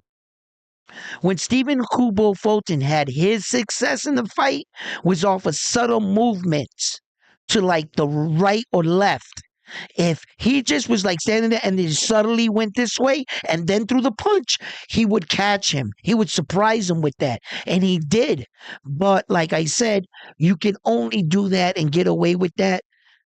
When Stephen Kubo Fulton had his success in the fight was off of subtle movements to like the right or left. If he just was like standing there and then subtly went this way and then threw the punch, he would catch him. He would surprise him with that. And he did. But like I said, you can only do that and get away with that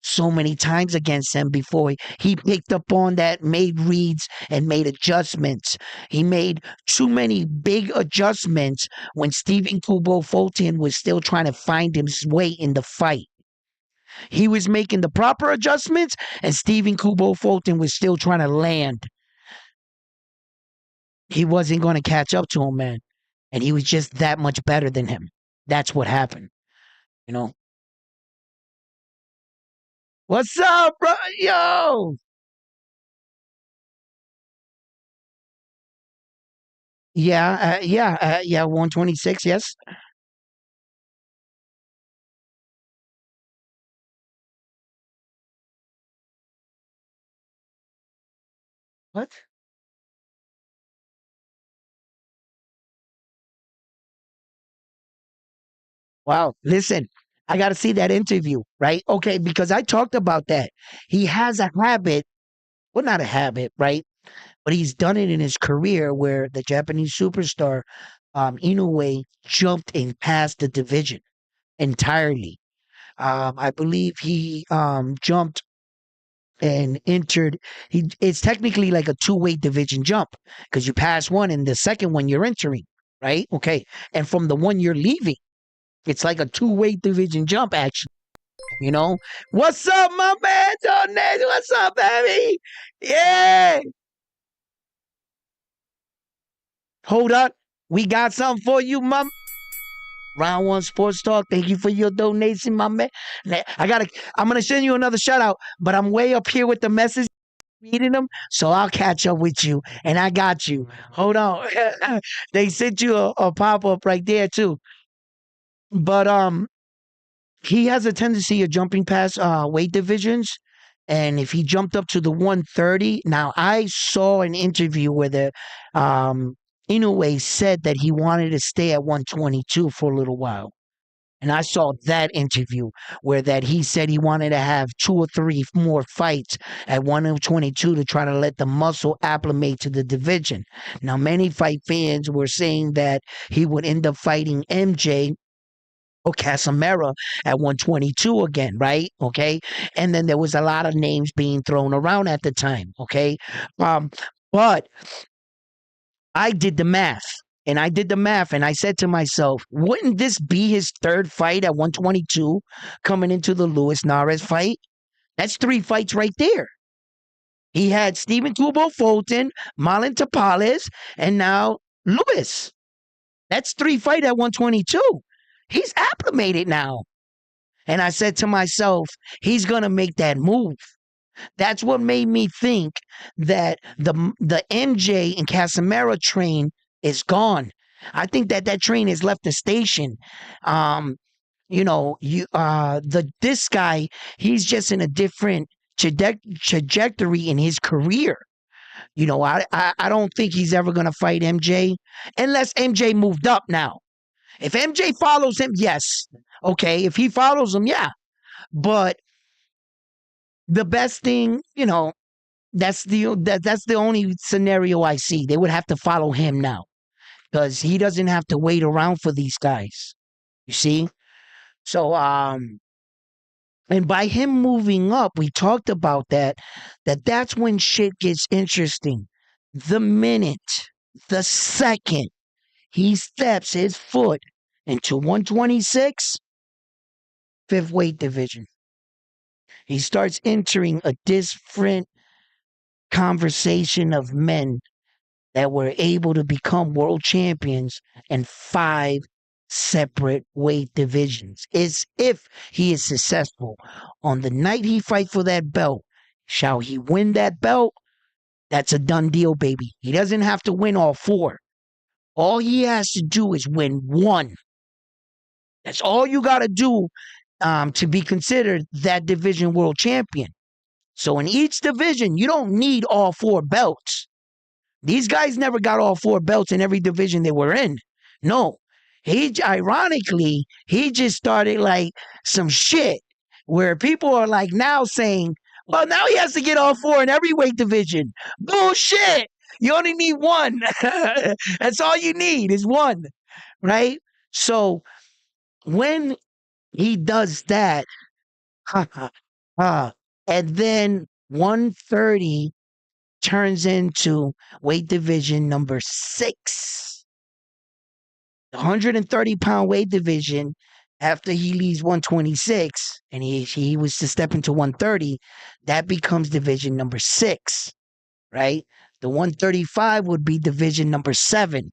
so many times against him before he picked up on that, made reads, and made adjustments. He made too many big adjustments when Stephen Kubo Fulton was still trying to find his way in the fight. He was making the proper adjustments, and Stephen Kubo Fulton was still trying to land. He wasn't going to catch up to him, man. And he was just that much better than him. That's what happened. You know, what's up, bro? Yo, yeah, 126. Yes. What? Wow. Listen, I got to see that interview, right? Okay, because I talked about that. He has a habit, well, not a habit, right? But he's done it in his career where the Japanese superstar Inoue jumped and passed the division entirely. I believe he jumped and entered. It's technically like a two-weight division jump because you pass one and the second one you're entering, right? Okay, and from the one you're leaving, it's like a two-weight division jump. Actually, you know, what's up, my man, Donate? What's up, baby? Yeah. Hold up, we got something for you, mom. Round One Sports Talk. Thank you for your donation, my man. I'm gonna send you another shout out, but I'm way up here with the message reading them, so I'll catch up with you. And I got you. Hold on. They sent you a pop up right there too. But he has a tendency of jumping past weight divisions. And if he jumped up to the 130, now I saw an interview where the Inoue said that he wanted to stay at 122 for a little while. And I saw that interview where that he said he wanted to have two or three more fights at 122 to try to let the muscle acclimate to the division. Now, many fight fans were saying that he would end up fighting MJ or Casamera at 122 again, right? Okay. And then there was a lot of names being thrown around at the time. Okay. Um, but I did the math. And I did the math and I said to myself, wouldn't this be his third fight at 122 coming into the Luis Nares fight? That's three fights right there. He had Stephen Tubo Fulton, Marlon Tapales, and now Luis. That's three fights at 122. He's acclimated now. And I said to myself, he's going to make that move. That's what made me think that the MJ and Casamera train is gone. I think that that train has left the station. Um, the this guy, he's just in a different trajectory in his career. I don't think he's ever going to fight MJ unless MJ moved up now. If MJ follows him, yes. Okay, if he follows him, yeah. But the best thing, that's the only scenario I see. They would have to follow him now because he doesn't have to wait around for these guys. You see? So and by him moving up, we talked about that's when shit gets interesting. The minute, the second he steps his foot into 126, fifth weight division, he starts entering a different conversation of men that were able to become world champions in five separate weight divisions. Is if he is successful. On the night he fights for that belt, shall he win that belt? That's a done deal, baby. He doesn't have to win all four. All he has to do is win one. That's all you got to do to be considered that division world champion. So in each division, you don't need all four belts. These guys never got all four belts in every division they were in. No. He just started like some shit where people are like now saying, well, now he has to get all four in every weight division. Bullshit. You only need one. That's all you need is one. Right? So when he does that, and then 130 turns into weight division number 6. The 130-pound weight division, after he leaves 126 and he was to step into 130, that becomes division number 6, right? The 135 would be division number 7,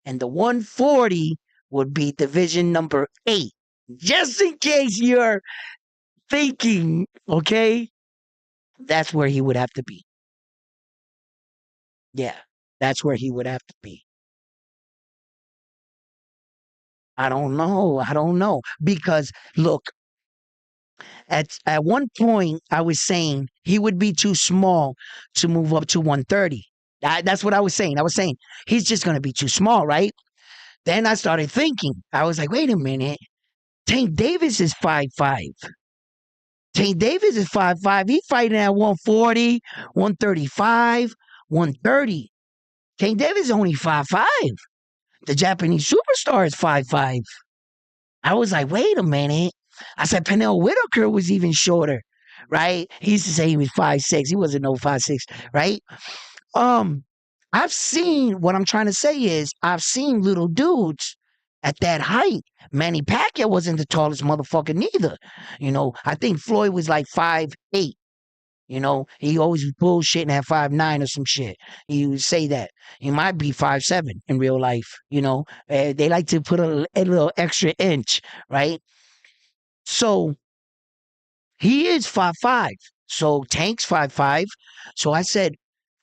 and the 140 would be division number 8. Just in case you're thinking, okay, that's where he would have to be. Yeah, that's where he would have to be. I don't know. I don't know. Because look, at one point I was saying he would be too small to move up to 130. That's what I was saying. I was saying he's just gonna be too small, right? Then I started thinking. I was like, wait a minute. Tank Davis is 5'5". Tank Davis is 5'5". He's fighting at 140, 135, 130. Tank Davis is only 5'5". The Japanese superstar is 5'5". I was like, wait a minute. I said Pernell Whitaker was even shorter, right? He used to say he was 5'6". He wasn't no 5'6", right? Um, I've seen what I'm trying to say is I've seen little dudes at that height. Manny Pacquiao wasn't the tallest motherfucker neither. I think Floyd was like 5'8". He always was bullshitting at 5'9" or some shit. He would say that. He might be 5'7" in real life. They like to put a little extra inch, right? So he is 5'5". So Tank's 5'5". So I said,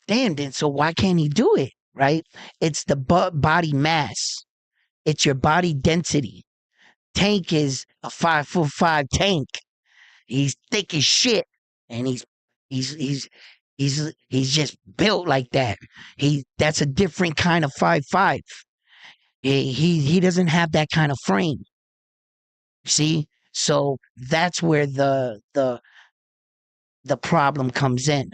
damn, then so why can't he do it? Right? It's the body mass. It's your body density. Tank is a 5'5" tank. He's thick as shit, and he's he's he's just built like that. That's a different kind of 5'5". He doesn't have that kind of frame. See, so that's where the problem comes in.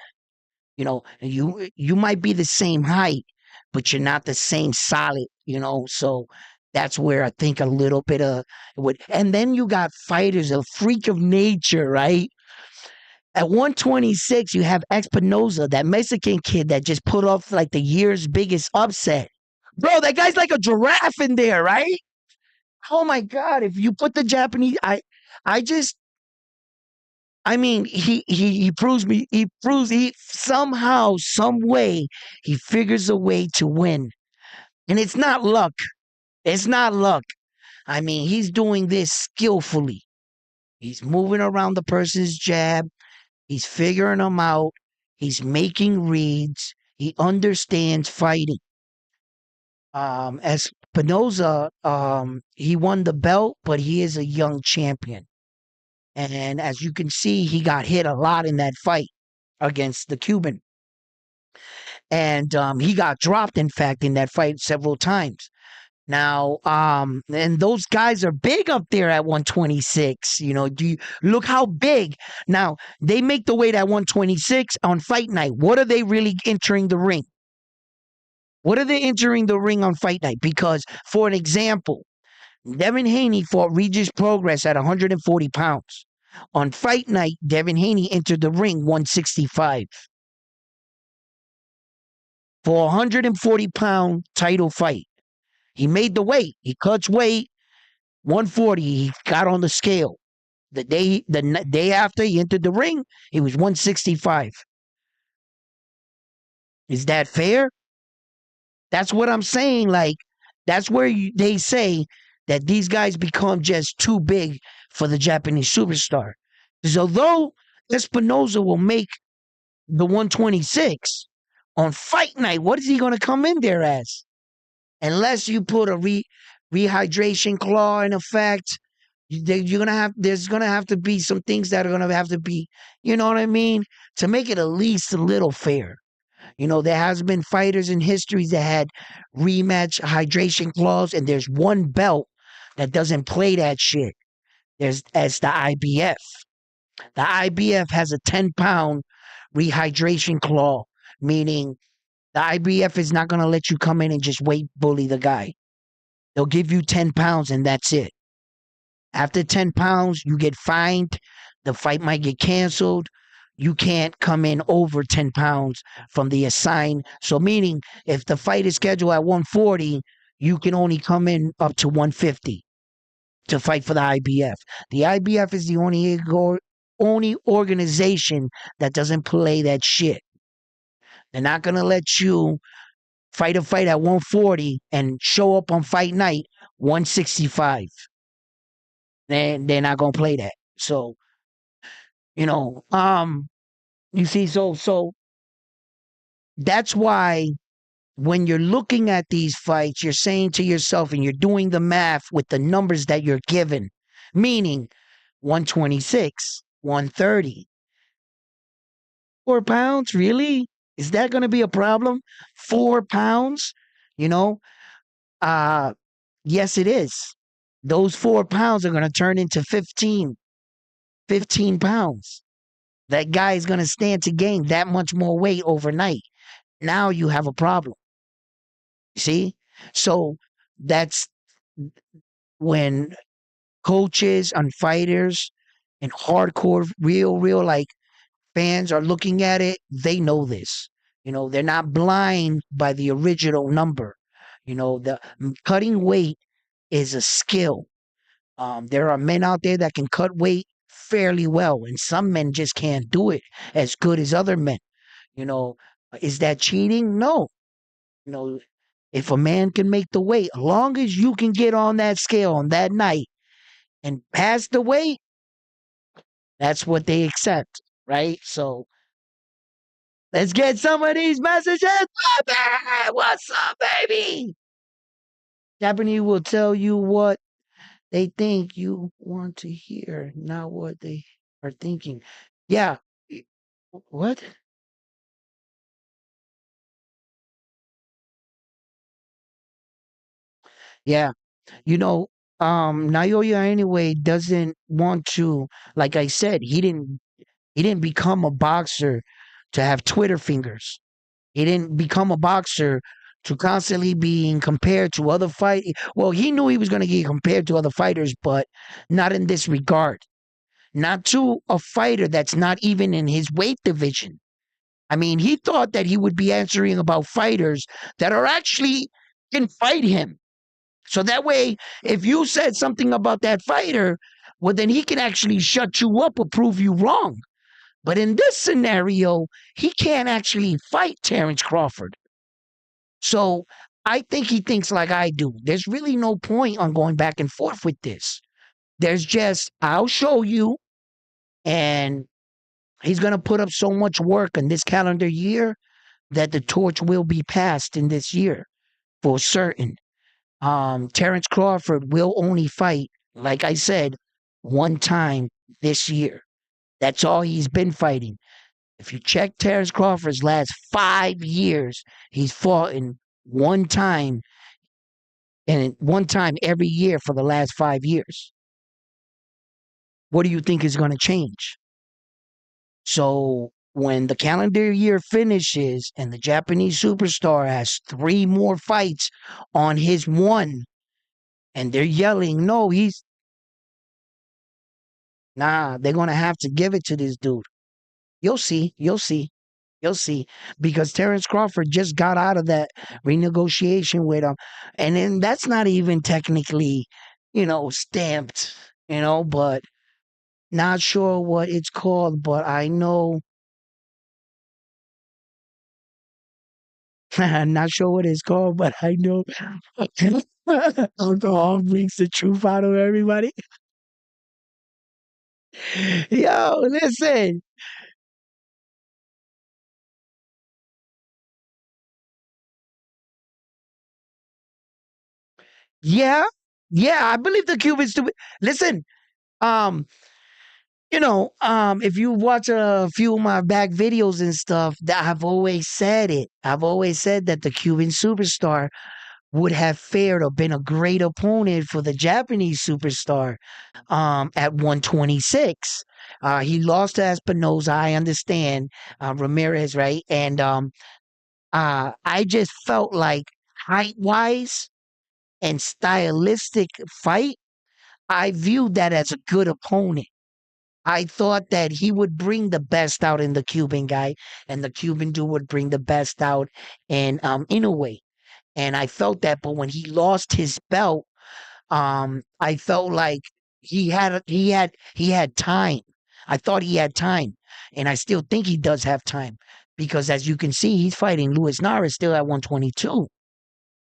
You might be the same height, but you're not the same solid. So that's where I think a little bit of would. And then you got fighters, a freak of nature, right? At 126, you have Espinoza, that Mexican kid that just put off like the year's biggest upset. Bro, that guy's like a giraffe in there, right? Oh my God. If you put the Japanese, I just, I mean, he proves me, he somehow, some way, he figures a way to win. And it's not luck. It's not luck. I mean, he's doing this skillfully. He's moving around the person's jab. He's figuring them out. He's making reads. He understands fighting. As Spinoza, he won the belt, but he is a young champion. And as you can see, he got hit a lot in that fight against the Cuban. And he got dropped, in fact, in that fight several times. Now, and those guys are big up there at 126. Do you look how big? Now, they make the weight at 126 on fight night. What are they really entering the ring? What are they entering the ring on fight night? Because, for an example, Devin Haney fought Regis Progress at 140 pounds. On fight night, Devin Haney entered the ring 165. For a 140-pound title fight. He made the weight. He cuts weight. 140. He got on the scale. The day after he entered the ring, he was 165. Is that fair? That's what I'm saying. Like, that's where they say that these guys become just too big for the Japanese superstar. Because although Espinoza will make the 126 on fight night, what is he going to come in there as? Unless you put a rehydration claw in effect, there's gonna have to be some things that are gonna have to be, you know what I mean, to make it at least a little fair. There has been fighters in history that had rematch hydration clause, and there's one belt that doesn't play that shit. As the IBF. The IBF has a 10-pound rehydration clause, meaning the IBF is not going to let you come in and just weight bully the guy. They'll give you 10 pounds and that's it. After 10 pounds, you get fined. The fight might get canceled. You can't come in over 10 pounds from the assigned. So meaning if the fight is scheduled at 140, you can only come in up to 150 to fight for the IBF. The IBF is the only organization that doesn't play that shit. They're not going to let you fight a fight at 140 and show up on fight night 165. they're not gonna play that. So, you know, you see, so that's why when you're looking at these fights, you're saying to yourself and you're doing the math with the numbers that you're given, meaning 126, 130. 4 pounds, really? Is that going to be a problem? 4 pounds? You know, uh, yes, it is. Those 4 pounds are going to turn into 15 pounds. That guy is going to stand to gain that much more weight overnight. Now you have a problem. See? So that's when coaches and fighters and hardcore, real like fans are looking at it, they know this. They're not blind by the original number. The cutting weight is a skill. There are men out there that can cut weight fairly well, and some men just can't do it as good as other men. You know, is that cheating? No. You know, if a man can make the weight, as long as you can get on that scale on that night and pass the weight, that's what they accept, right? So let's get some of these messages. What's up, baby? Japanese will tell you what they think you want to hear, not what they are thinking. Yeah. What? Yeah. You know, Naoya anyway doesn't want to, like I said, he didn't become a boxer to have Twitter fingers. He didn't become a boxer to constantly being compared to other fight. Well, he knew he was going to get compared to other fighters, but not in this regard. Not to a fighter that's not even in his weight division. I mean, he thought that he would be answering about fighters that are actually can fight him. So that way, if you said something about that fighter, well, then he can actually shut you up or prove you wrong. But in this scenario, he can't actually fight Terrence Crawford. So I think he thinks like I do. There's really no point on going back and forth with this. There's just, I'll show you, and he's going to put up so much work in this calendar year that the torch will be passed in this year for certain. Terrence Crawford will only fight, like I said, one time this year. That's all he's been fighting. If you check Terrence Crawford's last 5 years, he's fought in one time and one time every year for the last 5 years. What do you think is going to change? So when the calendar year finishes and the Japanese superstar has 3 more fights on his one, and they're yelling, no, they're going to have to give it to this dude. You'll see. You'll see. You'll see. Because Terrence Crawford just got out of that renegotiation with him. And then that's not even technically, stamped, but not sure what it's called, but I know. I'm not sure what it's called, but I know alcohol brings the truth out of everybody. Yo, listen. Yeah, yeah, I believe the Cubans do. Listen, um, if you watch a few of my back videos and stuff, that I've always said it. I've always said that the Cuban superstar would have fared or been a great opponent for the Japanese superstar at 126. He lost to Espinoza, I understand, Ramirez, right? And I just felt like height wise and stylistic fight, I viewed that as a good opponent. I thought that he would bring the best out in the Cuban guy, and the Cuban dude would bring the best out in Inoue. And I felt that, but when he lost his belt, I felt like he had time. I thought he had time, and I still think he does have time because, as you can see, he's fighting Luis Nara still at 122.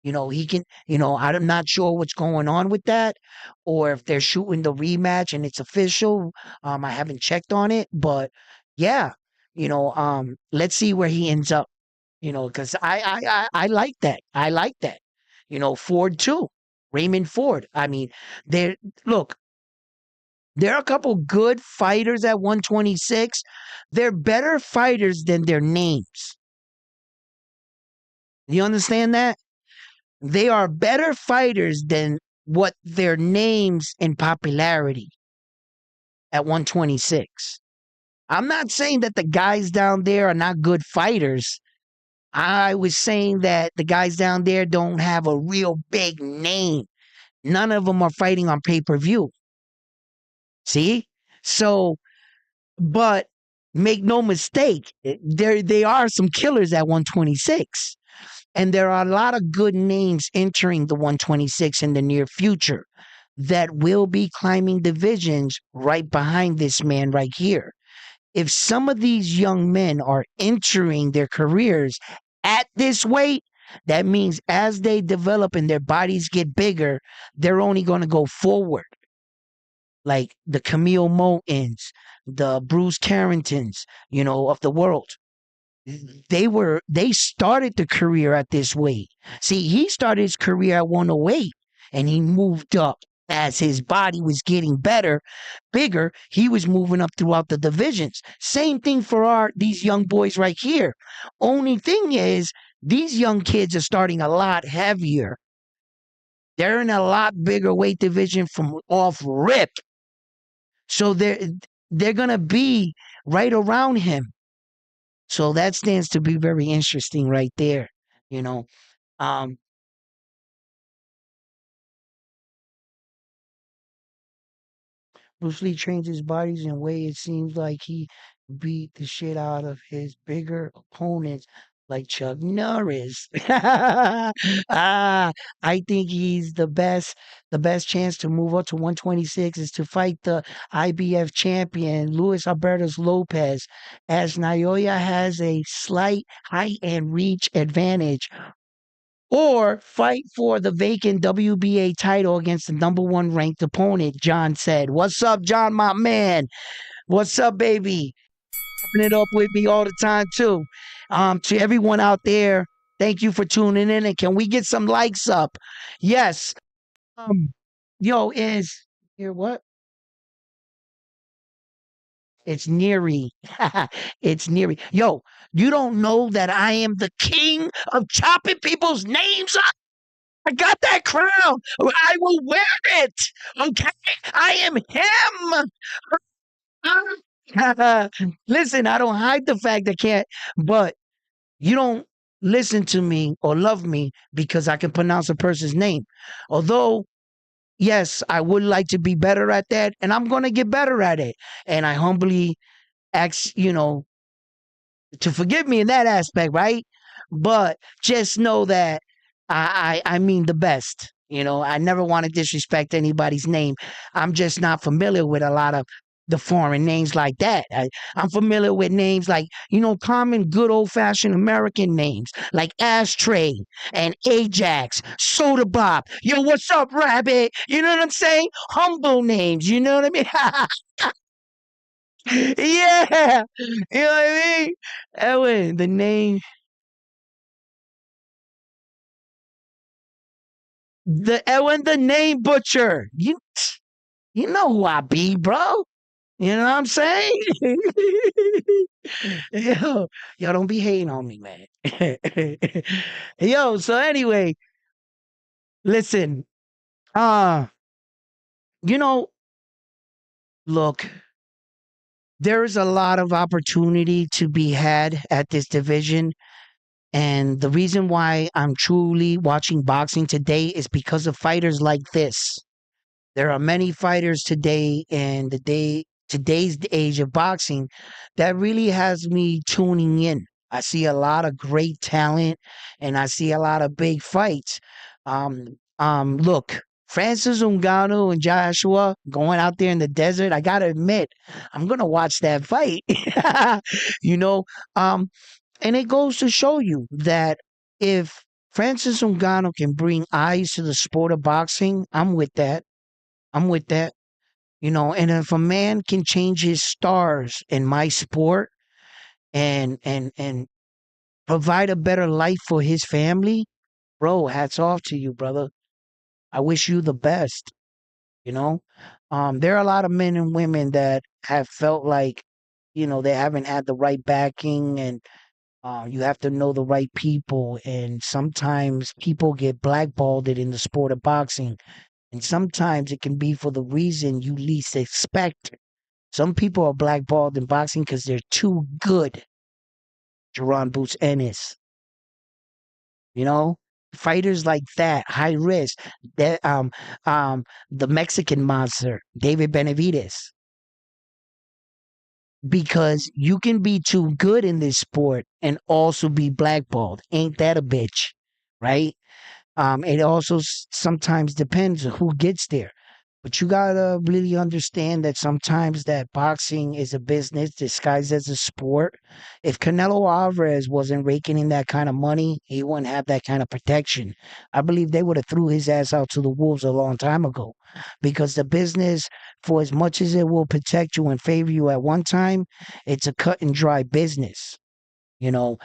He can, I'm not sure what's going on with that or if they're shooting the rematch and it's official. I haven't checked on it, but yeah, let's see where he ends up, because I like that. I like that. Ford too. Raymond Ford. I mean, there, look, there are a couple good fighters at 126. They're better fighters than their names. You understand that? They are better fighters than what their names and popularity at 126. I'm not saying that the guys down there are not good fighters. I was saying that the guys down there don't have a real big name. None of them are fighting on pay per view. See? So, but make no mistake, they are some killers at 126. And there are a lot of good names entering the 126 in the near future that will be climbing divisions right behind this man right here. If some of these young men are entering their careers at this weight, that means as they develop and their bodies get bigger, they're only going to go forward. Like the Camille Motons, the Bruce Carringtons, of the world. They started the career at this weight. See, he started his career at 108 and he moved up as his body was getting better, bigger. He was moving up throughout the divisions. Same thing for these young boys right here. Only thing is, these young kids are starting a lot heavier. They're in a lot bigger weight division from off rip. So they're gonna be right around him. So that stands to be very interesting right there. You know, um, Bruce Lee trains his bodies in a way it seems like he beat the shit out of his bigger opponents like Chuck Norris. I think he's the best. The best chance to move up to 126 is to fight the IBF champion, Luis Alberto Lopez, as Naoya has a slight height and reach advantage or fight for the vacant WBA title against the number one ranked opponent, John said. What's up, John, my man? What's up, baby? Popping it up with me all the time, too. To everyone out there, thank you for tuning in. And can we get some likes up? Yes. Um, yo, is here what? It's Neary. It's Neary. Yo, you don't know that I am the king of chopping people's names up? I got that crown. I will wear it. Okay. I am him. Listen, I don't hide the fact I can't, but you don't listen to me or love me because I can pronounce a person's name. Although, yes, I would like to be better at that, and I'm going to get better at it. And I humbly ask, to forgive me in that aspect, right? But just know that I mean the best. I never want to disrespect anybody's name. I'm just not familiar with a lot of the foreign names like that. I'm familiar with names like, common good old fashioned American names like Ashtray and Ajax, Soda Bob. Yo, what's up, Rabbit? You know what I'm saying? Humble names. You know what I mean? Yeah. You know what I mean? Edwin, the name, the name butcher. You know who I be, bro. You know what I'm saying? yo, yo, don't be hating on me, man. Yo, so anyway, listen. Uh, you know, look, there's a lot of opportunity to be had at this division. And the reason why I'm truly watching boxing today is because of fighters like this. There are many fighters today in today's age of boxing that really has me tuning in. I see a lot of great talent and I see a lot of big fights. Look, Francis Ngannou and Joshua going out there in the desert. I gotta admit, I'm gonna watch that fight. you know, um, and it goes to show you that if Francis Ngannou can bring eyes to the sport of boxing, I'm with that. I'm with that. And if a man can change his stars in my sport and provide a better life for his family, bro, hats off to you, brother. I wish you the best. You know, there are a lot of men and women that have felt like, they haven't had the right backing, and you have to know the right people. And sometimes people get blackballed in the sport of boxing, and sometimes it can be for the reason you least expect. Some people are blackballed in boxing because they're too good. Jerron Boots Ennis, you know, fighters like that, high risk. That the Mexican monster, David Benavides, because you can be too good in this sport and also be blackballed. Ain't that a bitch, right? It also sometimes depends on who gets there. But you gotta really understand that sometimes that boxing is a business disguised as a sport. If Canelo Alvarez wasn't raking in that kind of money, he wouldn't have that kind of protection. I believe they would have threw his ass out to the wolves a long time ago. Because the business, for as much as it will protect you and favor you at one time, it's a cut and dry business. You know,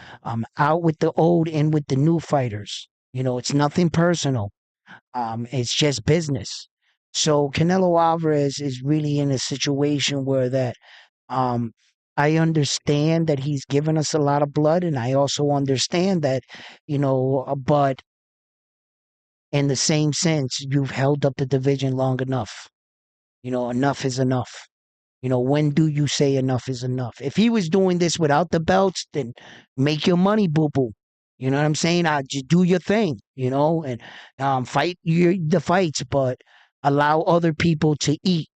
out with the old, in with the new fighters. It's nothing personal. It's just business. So Canelo Alvarez is really in a situation where that um I understand that he's given us a lot of blood, and I also understand that, but in the same sense, you've held up the division long enough. Enough is enough. When do you say enough is enough? If he was doing this without the belts, then make your money, boo boo. You know what I'm saying? Just do your thing, and fight the fights, but allow other people to eat,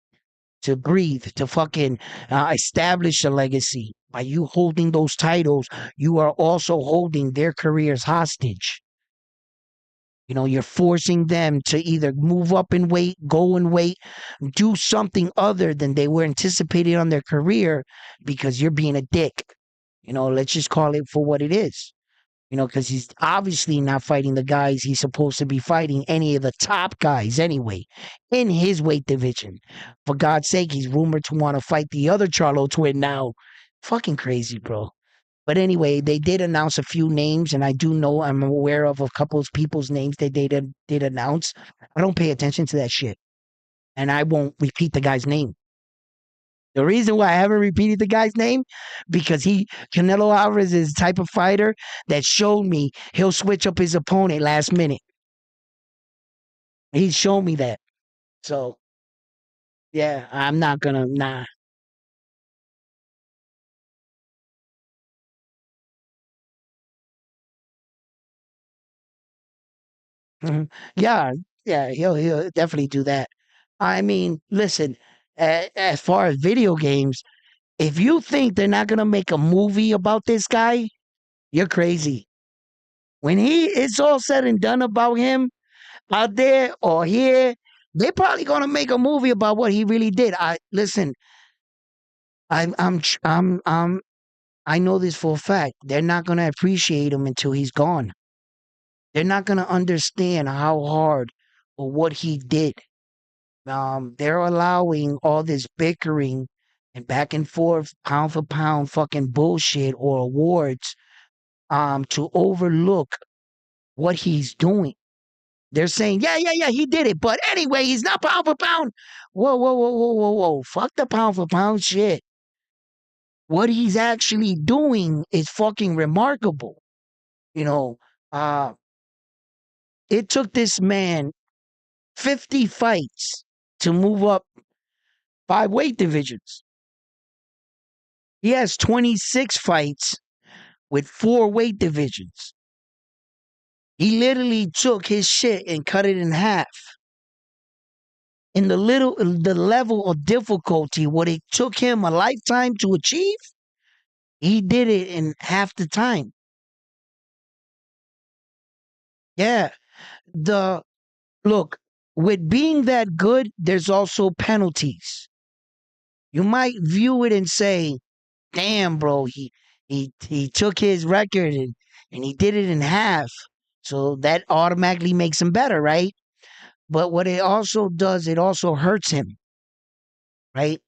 to breathe, to fucking establish a legacy. By you holding those titles, you are also holding their careers hostage. You're forcing them to either move up in weight, go in weight, do something other than they were anticipating on their career because you're being a dick. Let's just call it for what it is. Because he's obviously not fighting the guys he's supposed to be fighting, any of the top guys anyway, in his weight division. For God's sake, he's rumored to want to fight the other Charlo twin now. Fucking crazy, bro. But anyway, they did announce a few names, and I'm aware of a couple of people's names they did announce. I don't pay attention to that shit, and I won't repeat the guy's name. The reason why I haven't repeated the guy's name, because Canelo Alvarez is the type of fighter that showed me he'll switch up his opponent last minute. He's shown me that. So, yeah, I'm not gonna, nah. Mhm. Yeah, yeah, he'll definitely do that. I mean, listen, as far as video games, if you think they're not gonna make a movie about this guy, you're crazy. When it's all said and done about him out there or here, they're probably gonna make a movie about what he really did. I listen. I know this for a fact. They're not gonna appreciate him until he's gone. They're not gonna understand how hard or what he did. They're allowing all this bickering and back and forth, pound for pound, fucking bullshit or awards, to overlook what he's doing. They're saying, yeah, yeah, yeah, he did it. But anyway, he's not pound for pound. Whoa, whoa, whoa, whoa, whoa, whoa. Fuck the pound for pound shit. What he's actually doing is fucking remarkable. You know, uh, it took this man 50 fights to move up 5 weight divisions. He has 26 fights with 4 weight divisions. He literally took his shit and cut it in half. In the level of difficulty, what it took him a lifetime to achieve, he did it in half the time. Yeah. The Look, with being that good, there's also penalties. You might view it and say, damn, bro, he took his record and he did it in half. So that automatically makes him better, right? But what it also does, it also hurts him, right?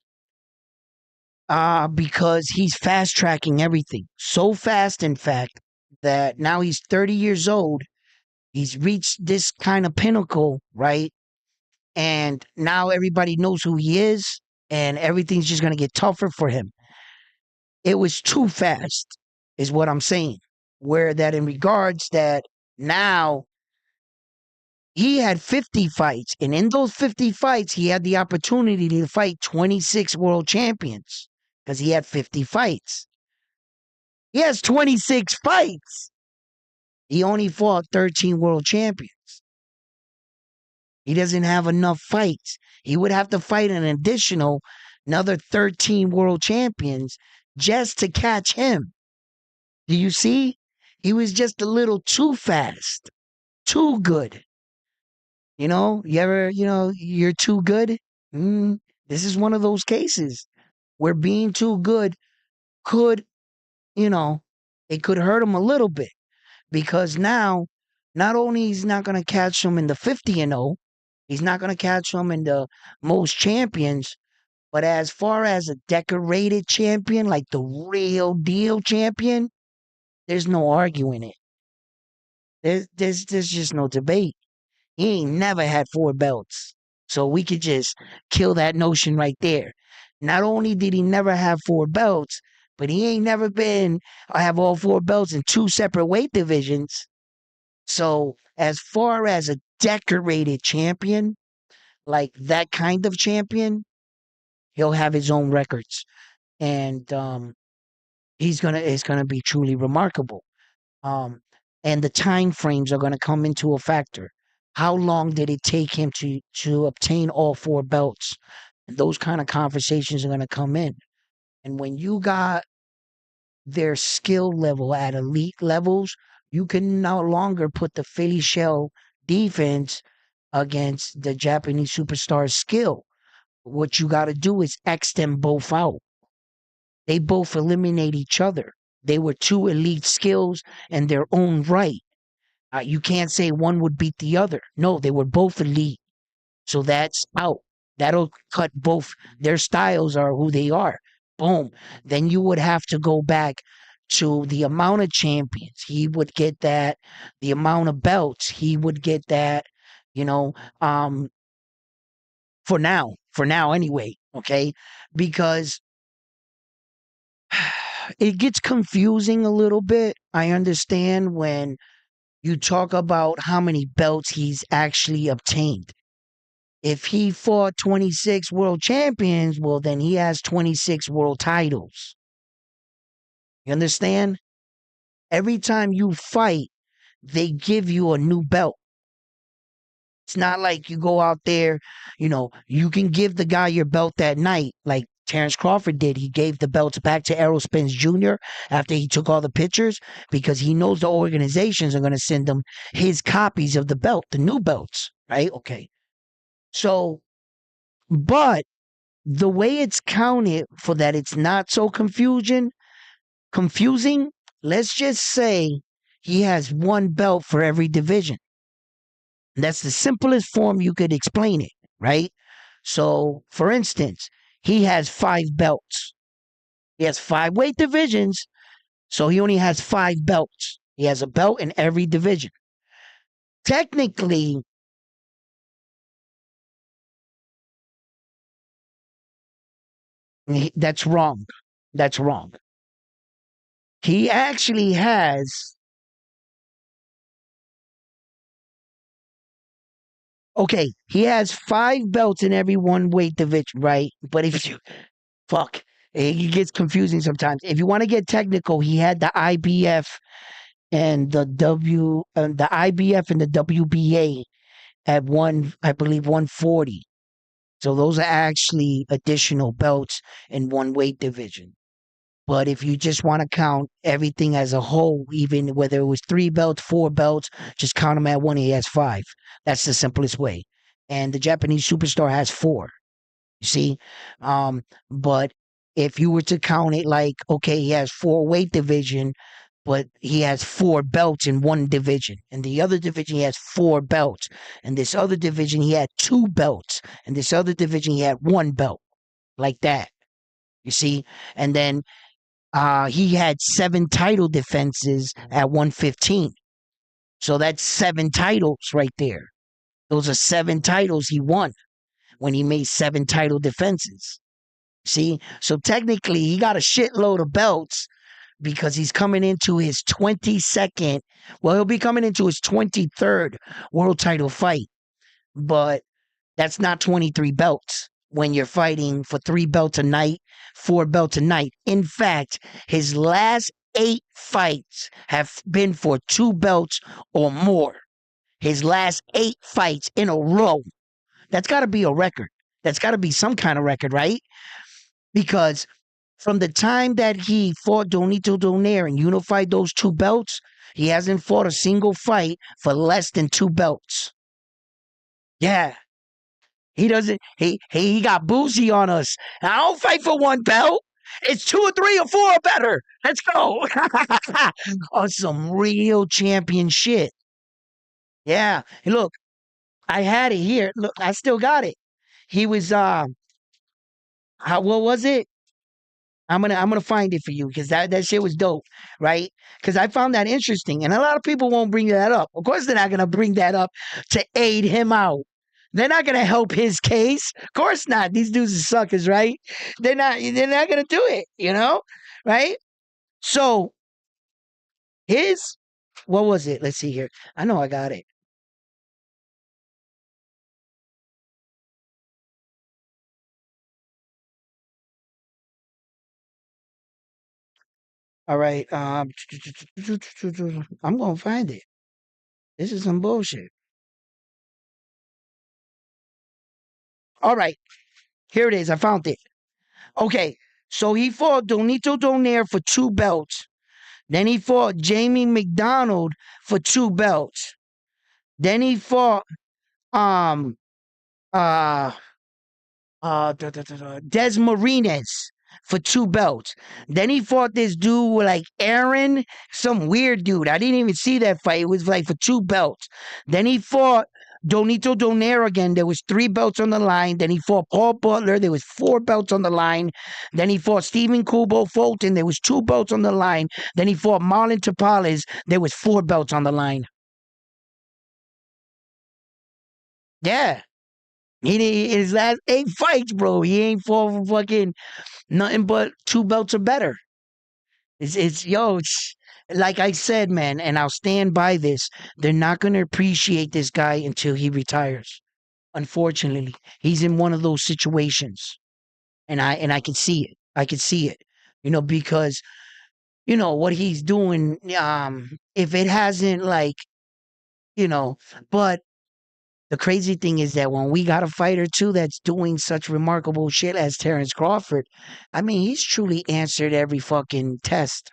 Because he's fast tracking everything. So fast, in fact, that now he's 30 years old. He's reached this kind of pinnacle, right? And now everybody knows who he is, and everything's just going to get tougher for him. It was too fast, is what I'm saying. Where that in regards that now he had 50 fights, and in those 50 fights, he had the opportunity to fight 26 world champions because he had 50 fights. He has 26 fights. He only fought 13 world champions. He doesn't have enough fights. He would have to fight an additional another 13 world champions just to catch him. Do you see? He was just a little too fast, too good. You ever, you're too good? This is one of those cases where being too good could, you know, it could hurt him a little bit because now, not only he's not going to catch him in the 50 and 0, he's not going to catch him in the most champions, but as far as a decorated champion, like the real deal champion, there's no arguing it. There's just no debate. He ain't never had 4 belts. So we could just kill that notion right there. Not only did he never have 4 belts, but he ain't never been, I have all 4 belts in 2 separate weight divisions. So as far as a decorated champion, like that kind of champion, he'll have his own records. And it's gonna be truly remarkable. Um, and the time frames are going to come into a factor. How long did it take him to obtain all 4 belts? And those kind of conversations are going to come in. And when you got their skill level at elite levels, you can no longer put the Philly shell defense against the Japanese superstar's skill. What you got to do is X them both out. They both eliminate each other. They were 2 elite skills in their own right. You can't say one would beat the other. No, they were both elite. So that's out. That'll cut both. Their styles are who they are. Boom. Then you would have to go back to the amount of champions. He would get that. The amount of belts. He would get that. You know, um, for now anyway. Okay. Because it gets confusing a little bit. I understand when you talk about how many belts he's actually obtained. If he fought 26 world champions, well, then he has 26 world titles. You understand? Every time you fight, they give you a new belt. It's not like you go out there, you can give the guy your belt that night, like Terrence Crawford did. He gave the belts back to Errol Spence Jr. after he took all the pictures because he knows the organizations are going to send him his copies of the belt, the new belts, right? Okay. So, but the way it's counted for that it's not so confusing, let's just say he has 1 belt for every division. That's the simplest form you could explain it, right? So, for instance, he has 5 belts. He has 5 weight divisions, so he only has 5 belts. He has a belt in every division. Technically, that's wrong. That's wrong. He actually has, okay, he has 5 belts in every 1 weight division, right? But if you, fuck, it gets confusing sometimes. If you want to get technical, he had the IBF and the IBF and the WBA at I believe 140. So those are actually additional belts in 1 weight division. But if you just want to count everything as a whole, even whether it was 3 belts, 4 belts, just count them at one. He has 5. That's the simplest way. And the Japanese superstar has 4. You see, but if you were to count it like, okay, he has 4 weight division, but he has 4 belts in one division. In the other division, he has 4 belts. In this other division, he had 2 belts. In this other division, he had 1 belt. Like that. You see? And then he had 7 title defenses at 115. So that's 7 titles right there. Those are 7 titles he won when he made 7 title defenses. See? So technically, he got a shitload of belts because he's coming into his 22nd. Well, he'll be coming into his 23rd world title fight, but that's not 23 belts when you're fighting for 3 belts a night, 4 belts a night. In fact, his last 8 fights have been for 2 belts or more. His last 8 fights in a row. That's got to be a record. That's got to be some kind of record, right? Because from the time that he fought Donito Donaire and unified those 2 belts, he hasn't fought a single fight for less than 2 belts. Yeah. He doesn't, he got boozy on us. I don't fight for 1 belt. It's 2 or 3 or 4 or better. Let's go. On some real champion shit. Yeah. Hey, look, I had it here. Look, I still got it. He was what was it? I'm gonna find it for you because that shit was dope, right? Because I found that interesting, and a lot of people won't bring that up. Of course, they're not gonna bring that up to aid him out. They're not gonna help his case. Of course not. These dudes are suckers, right? They're not. They're not gonna do it. Right? So his what was it? Let's see here. I know I got it. All right. I'm gonna find it. This is some bullshit. All right. Here it is. I found it. Okay. So he fought Donito Donaire for 2 belts. Then he fought Jamie McDonald for 2 belts. Then he fought um uh Des Marines for 2 belts. Then he fought this dude like Aaron, some weird dude. I didn't even see that fight. It was like for 2 belts. Then he fought Donito Donaire again. There was 3 belts on the line. Then he fought Paul Butler. There was 4 belts on the line. Then he fought Stephen Kubo Fulton. There was 2 belts on the line. Then he fought Marlon Tapales. There was 4 belts on the line. Yeah. His last 8 fights, bro. He ain't fought for fucking nothing but 2 belts or better. It's like I said, man, and I'll stand by this. They're not gonna appreciate this guy until he retires. Unfortunately, he's in one of those situations, and I can see it. I can see it. Because what he's doing. If it hasn't you know, but the crazy thing is that when we got a fighter too that's doing such remarkable shit as Terrence Crawford, I mean, he's truly answered every fucking test.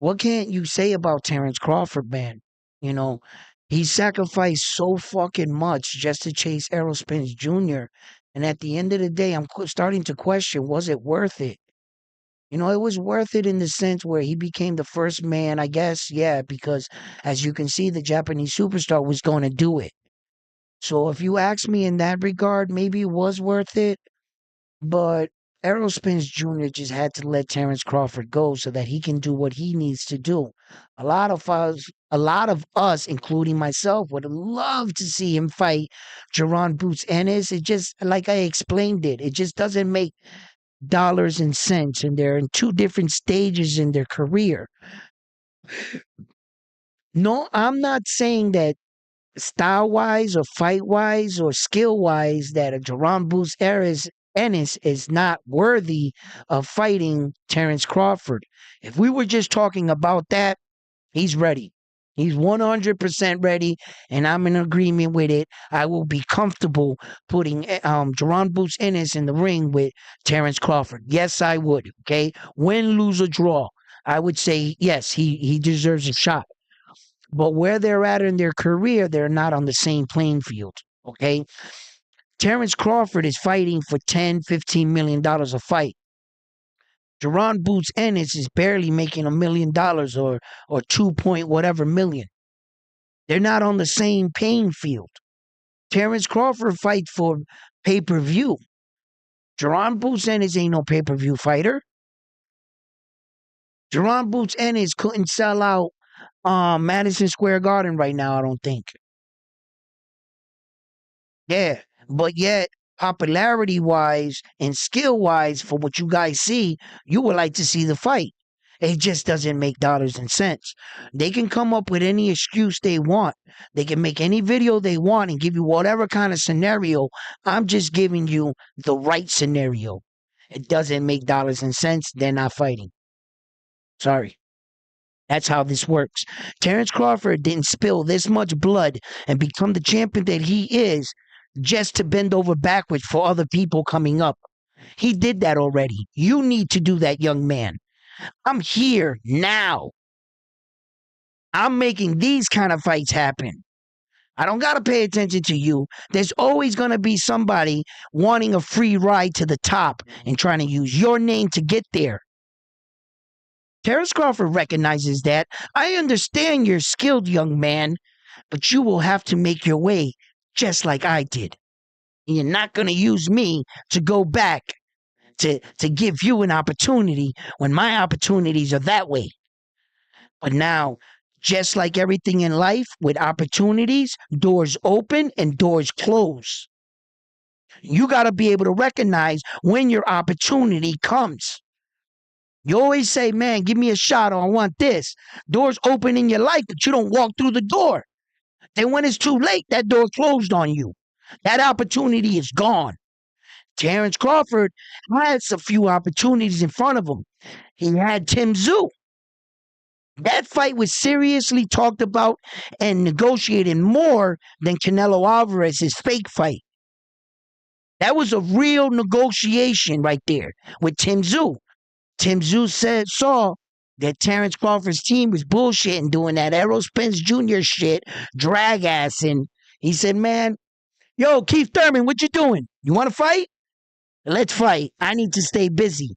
What can't you say about Terrence Crawford, man? You know, he sacrificed so fucking much just to chase Errol Spence Jr. And at the end of the day, I'm starting to question, was it worth it? It was worth it in the sense where he became the first man, I guess, yeah, because as you can see, the Japanese superstar was going to do it. So if you ask me in that regard, maybe it was worth it. But Errol Spence Jr. just had to let Terrence Crawford go so that he can do what he needs to do. A lot of us, including myself, would love to see him fight Jaron Boots Ennis. It just, like I explained it just doesn't make dollars and cents, and they're in 2 different stages in their career. No, I'm not saying that style wise or fight wise or skill wise that a Jerome Boots Ennis is not worthy of fighting Terrence Crawford. If we were just talking about that, he's ready. He's 100% ready, and I'm in agreement with it. I will be comfortable putting Jerome Boots Ennis in the ring with Terrence Crawford. Yes, I would. Okay, win, lose, or draw. I would say yes. He deserves a shot. But where they're at in their career, they're not on the same playing field. Okay. Terrence Crawford is fighting for $10, $15 million a fight. Jerron Boots Ennis is barely making $1 million or 2 point whatever million. They're not on the same playing field. Terrence Crawford fights for pay-per-view. Jerron Boots Ennis ain't no pay-per-view fighter. Jerron Boots Ennis couldn't sell out Madison Square Garden right now, I don't think. Yeah, but yet popularity wise and skill wise, for what you guys see, you would like to see the fight. It just doesn't make dollars and cents. They can come up with any excuse they want. They can make any video they want and give you whatever kind of scenario. I'm just giving you the right scenario. It doesn't make dollars and cents. They're not fighting. Sorry. That's how this works. Terrence Crawford didn't spill this much blood and become the champion that he is just to bend over backwards for other people coming up. He did that already. You need to do that, young man. I'm here now. I'm making these kind of fights happen. I don't got to pay attention to you. There's always going to be somebody wanting a free ride to the top and trying to use your name to get there. Terrence Crawford recognizes that. I understand you're skilled, young man, but you will have to make your way just like I did. You're not going to use me to go back to give you an opportunity when my opportunities are that way. But now, just like everything in life, with opportunities, doors open and doors close. You got to be able to recognize when your opportunity comes. You always say, man, give me a shot, or I want this. Doors open in your life, but you don't walk through the door. Then when it's too late, that door closed on you. That opportunity is gone. Terrence Crawford has a few opportunities in front of him. He had Tim Tszyu. That fight was seriously talked about and negotiated more than Canelo Alvarez's fake fight. That was a real negotiation right there with Tim Tszyu. Tim Tszyu saw that Terrence Crawford's team was bullshitting, doing that Errol Spence Jr. shit, drag ass, and he said, man, yo, Keith Thurman, what you doing? You want to fight? Let's fight. I need to stay busy.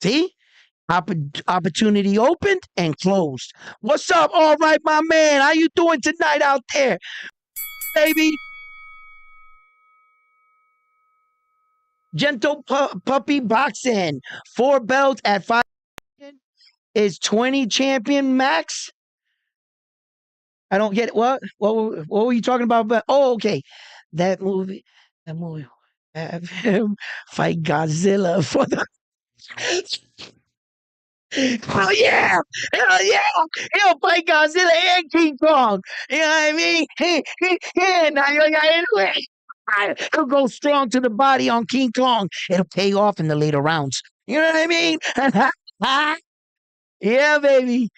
See? Opportunity opened and closed. What's up? All right, my man. How you doing tonight out there? Baby. Gentle puppy boxing. 4 belts at 5 is 20 champion max. I don't get it. What were you talking about? Oh, okay. That movie. Have him fight Godzilla for the. Hell yeah! Hell yeah! He'll fight Godzilla and King Kong. You know what I mean? Naoya Inoue. He'll go strong to the body on King Kong. It'll pay off in the later rounds. You know what I mean? Yeah, baby.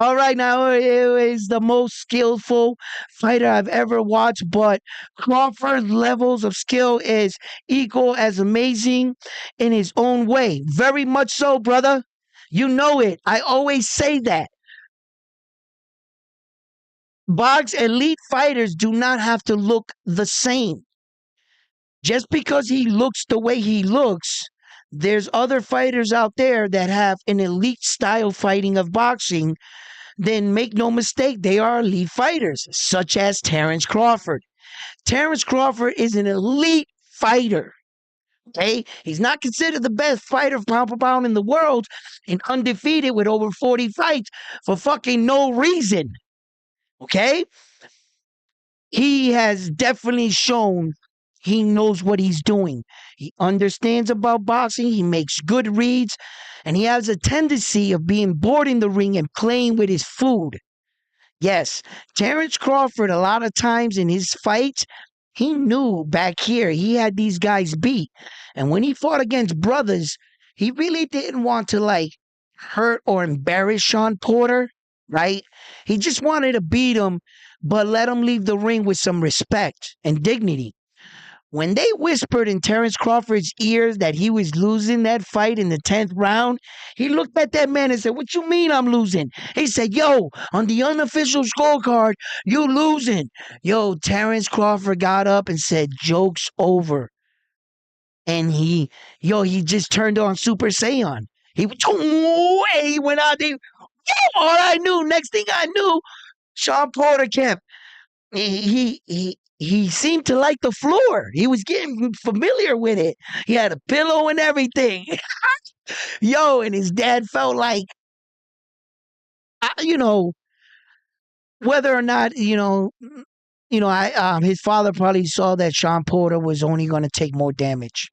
All right, now it is the most skillful fighter I've ever watched, but Crawford's levels of skill is equal as amazing in his own way. Very much so, brother. You know it. I always say that. Elite fighters do not have to look the same. Just because he looks the way he looks, there's other fighters out there that have an elite style fighting of boxing. Then make no mistake, they are elite fighters, such as Terrence Crawford. Terrence Crawford is an elite fighter. Okay, he's not considered the best fighter pound for pound in the world and undefeated with over 40 fights for fucking no reason. Okay, he has definitely shown he knows what he's doing. He understands about boxing. He makes good reads, and he has a tendency of being bored in the ring and playing with his food. Yes, Terrence Crawford, a lot of times in his fights, he knew back here he had these guys beat. And when he fought against brothers, he really didn't want to like hurt or embarrass Sean Porter, right? He just wanted to beat him, but let him leave the ring with some respect and dignity. When they whispered in Terrence Crawford's ears that he was losing that fight in the 10th round, he looked at that man and said, what you mean I'm losing? He said, yo, on the unofficial scorecard, you losing. Yo, Terrence Crawford got up and said, joke's over. and he just turned on Super Saiyan. He he went out there. All I knew, next thing I knew, Sean Porter kept he seemed to like the floor. He was getting familiar with it. He had a pillow and everything. Yo, and his dad felt like, you know, whether or not, I his father probably saw that Sean Porter was only going to take more damage.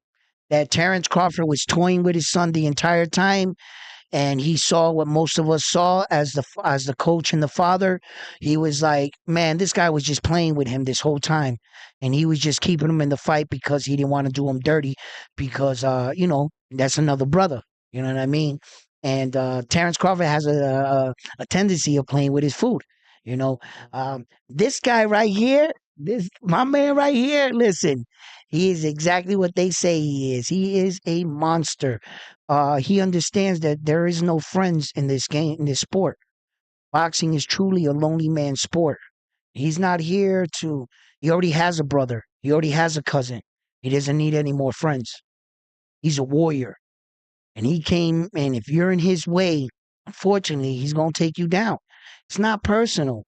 That Terrence Crawford was toying with his son the entire time, and he saw what most of us saw as the coach and the father. He was like, man, this guy was just playing with him this whole time, and he was just keeping him in the fight because he didn't want to do him dirty, because that's another brother. You know what I mean? And Terrence Crawford has a tendency of playing with his food. You know, this guy right here, this my man right here. Listen, he is exactly what they say he is. He is a monster. He understands that there is no friends in this game, in this sport. Boxing is truly a lonely man's sport. He's not here to. He already has a brother. He already has a cousin. He doesn't need any more friends. He's a warrior, and he came. And if you're in his way, unfortunately, he's gonna take you down. It's not personal.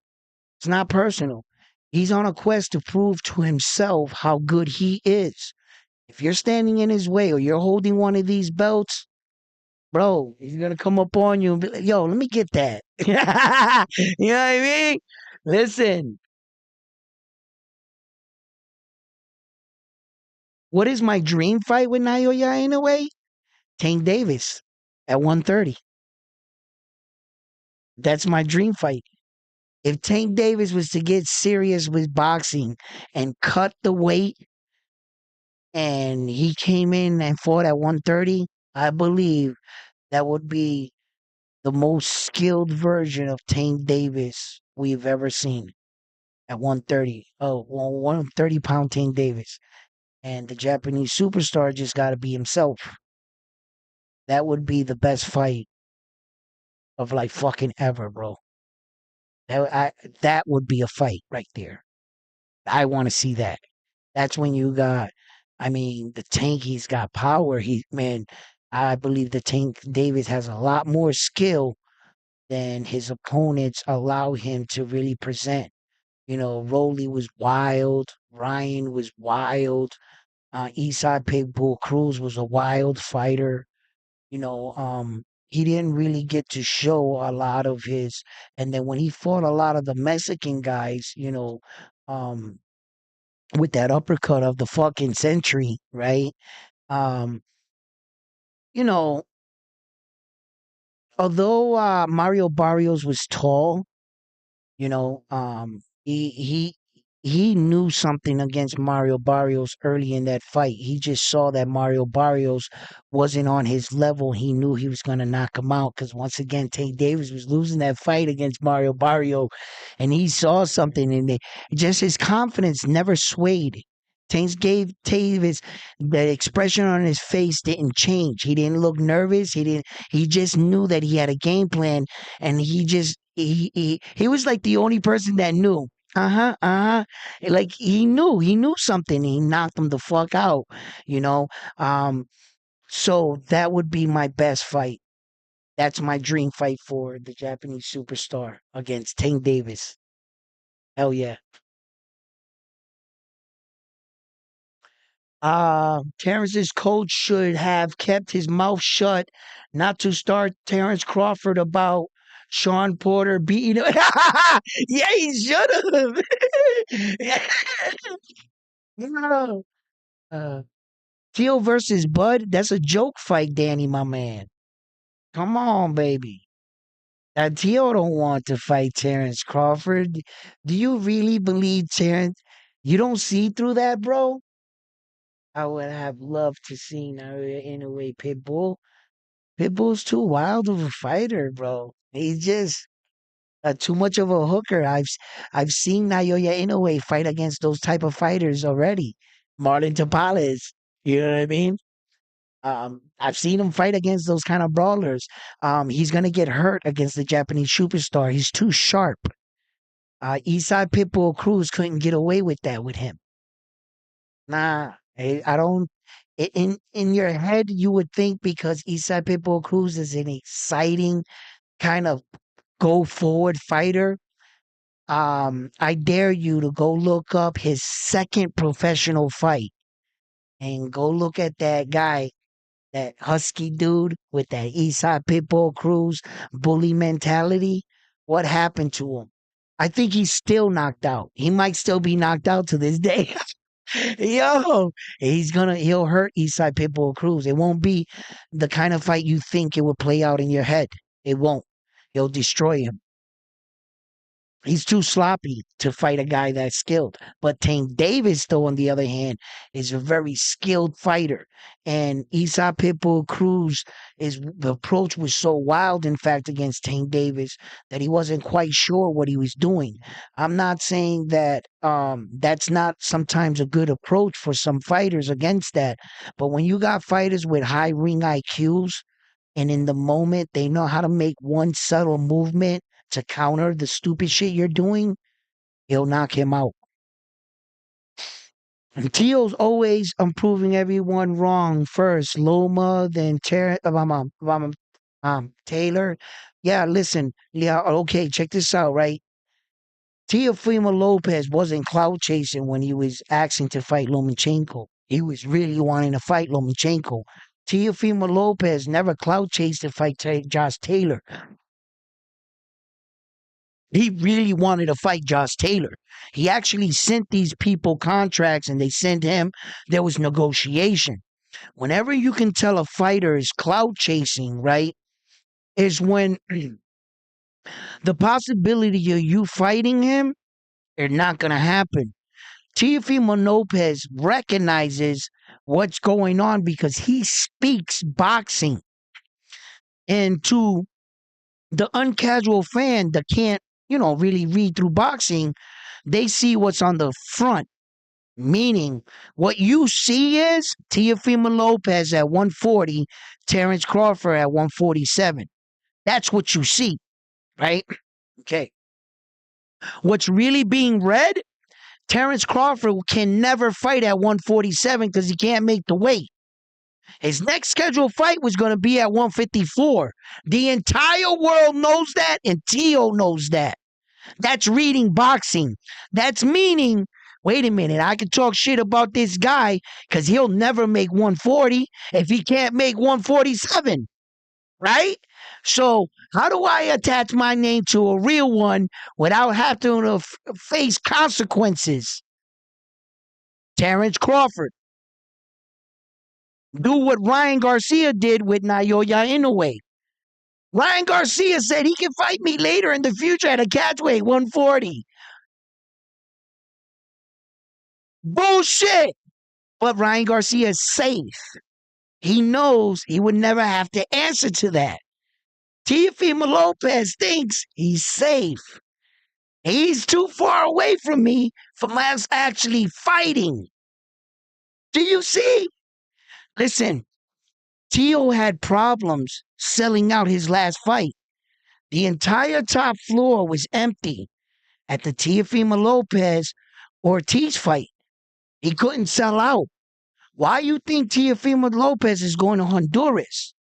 It's not personal. He's on a quest to prove to himself how good he is. If you're standing in his way or you're holding one of these belts, bro, he's gonna come up on you and be like, yo, let me get that. You know what I mean? Listen, what is my dream fight with Naoya Inoue? Tank Davis at 130. That's my dream fight. If Tank Davis was to get serious with boxing and cut the weight, and he came in and fought at 130, I believe that would be the most skilled version of Tank Davis we've ever seen at 130. Oh, 130-pound Tank Davis. And the Japanese superstar just got to be himself. That would be the best fight of like fucking ever, bro. That would be a fight right there. I want to see that. That's when you got, I mean, the Tank, he's got power. I believe the Tank Davis has a lot more skill than his opponents allow him to really present. Rolly was wild. Ryan was wild. Eastside Pitbull Cruz was a wild fighter. He didn't really get to show a lot of his. And then when he fought a lot of the Mexican guys, um, with that uppercut of the fucking century, right? Um, you know, although Mario Barrios was tall, he knew something against Mario Barrios early in that fight. He just saw that Mario Barrios wasn't on his level. He knew he was going to knock him out because once again, Tank Davis was losing that fight against Mario Barrio, and he saw something in it. Just his confidence never swayed. Tank gave Davis the expression on his face didn't change. He didn't look nervous. He didn't. He just knew that he had a game plan, and he was like the only person that knew. Uh-huh, uh-huh. Like he knew something. He knocked him the fuck out, you know. Um, so that would be my best fight. That's my dream fight for the Japanese superstar against Tank Davis. Hell yeah. Terrence's coach should have kept his mouth shut, not to start Terrence Crawford about Sean Porter beating him. Yeah, he should have. No. Uh, Teal versus Bud, that's a joke fight, Danny, my man. Come on, baby. Teal don't want to fight Terrence Crawford. Do you really believe Terrence? You don't see through that, bro? I would have loved to see Naoya Inoue Pitbull. Pitbull's too wild of a fighter, bro. He's just too much of a hooker. I've seen Naoya Inoue fight against those type of fighters already. Marlon Tapales. You know what I mean? I've seen him fight against those kind of brawlers. He's gonna get hurt against the Japanese superstar. He's too sharp. Eastside Pitbull Cruz couldn't get away with that with him. Nah, I don't. In your head, you would think because Isai Pitbull Cruz is an exciting kind of go forward fighter. I dare you to go look up his second professional fight and go look at that guy, that husky dude with that Eastside Pitbull Cruz bully mentality. What happened to him? I think he's still knocked out. He might still be knocked out to this day. Yo, he'll hurt Eastside Pitbull Cruz. It won't be the kind of fight you think it would play out in your head. It won't. He'll destroy him. He's too sloppy to fight a guy that's skilled. But Tank Davis, though, on the other hand, is a very skilled fighter. And Isa Pitbull Cruz, the approach was so wild, in fact, against Tank Davis that he wasn't quite sure what he was doing. I'm not saying that that's not sometimes a good approach for some fighters against that. But when you got fighters with high ring IQs, and in the moment they know how to make one subtle movement to counter the stupid shit you're doing, he'll knock him out. And Teal's always proving everyone wrong first. Loma, then Taylor. Yeah, listen. Yeah, okay, check this out, right? Teofimo Lopez wasn't cloud chasing when he was asking to fight Lomachenko. He was really wanting to fight Lomachenko. Teofimo Lopez never cloud chased to fight Josh Taylor. He really wanted to fight Josh Taylor. He actually sent these people contracts and they sent him. There was negotiation. Whenever you can tell a fighter is cloud chasing, right, is when the possibility of you fighting him is not going to happen. Teofimo Lopez recognizes what's going on because he speaks boxing. And to the uncasual fan that can't, really read through boxing, they see what's on the front. Meaning, what you see is Teofimo Lopez at 140, Terrence Crawford at 147. That's what you see, right? Okay. What's really being read? Terrence Crawford can never fight at 147 because he can't make the weight. His next scheduled fight was going to be at 154. The entire world knows that, and Tio knows that. That's reading boxing. That's meaning, wait a minute, I can talk shit about this guy because he'll never make 140 if he can't make 147, right? So how do I attach my name to a real one without having to face consequences? Terrence Crawford. Do what Ryan Garcia did with Naoya Inoue. Ryan Garcia said he can fight me later in the future at a catchweight 140. Bullshit. But Ryan Garcia is safe. He knows he would never have to answer to that. Teofimo Lopez thinks he's safe. He's too far away from me from us actually fighting. Do you see? Listen, Tio had problems selling out his last fight. The entire top floor was empty at the Teofimo Lopez Ortiz fight. He couldn't sell out. Why you think Teofimo Lopez is going to Honduras?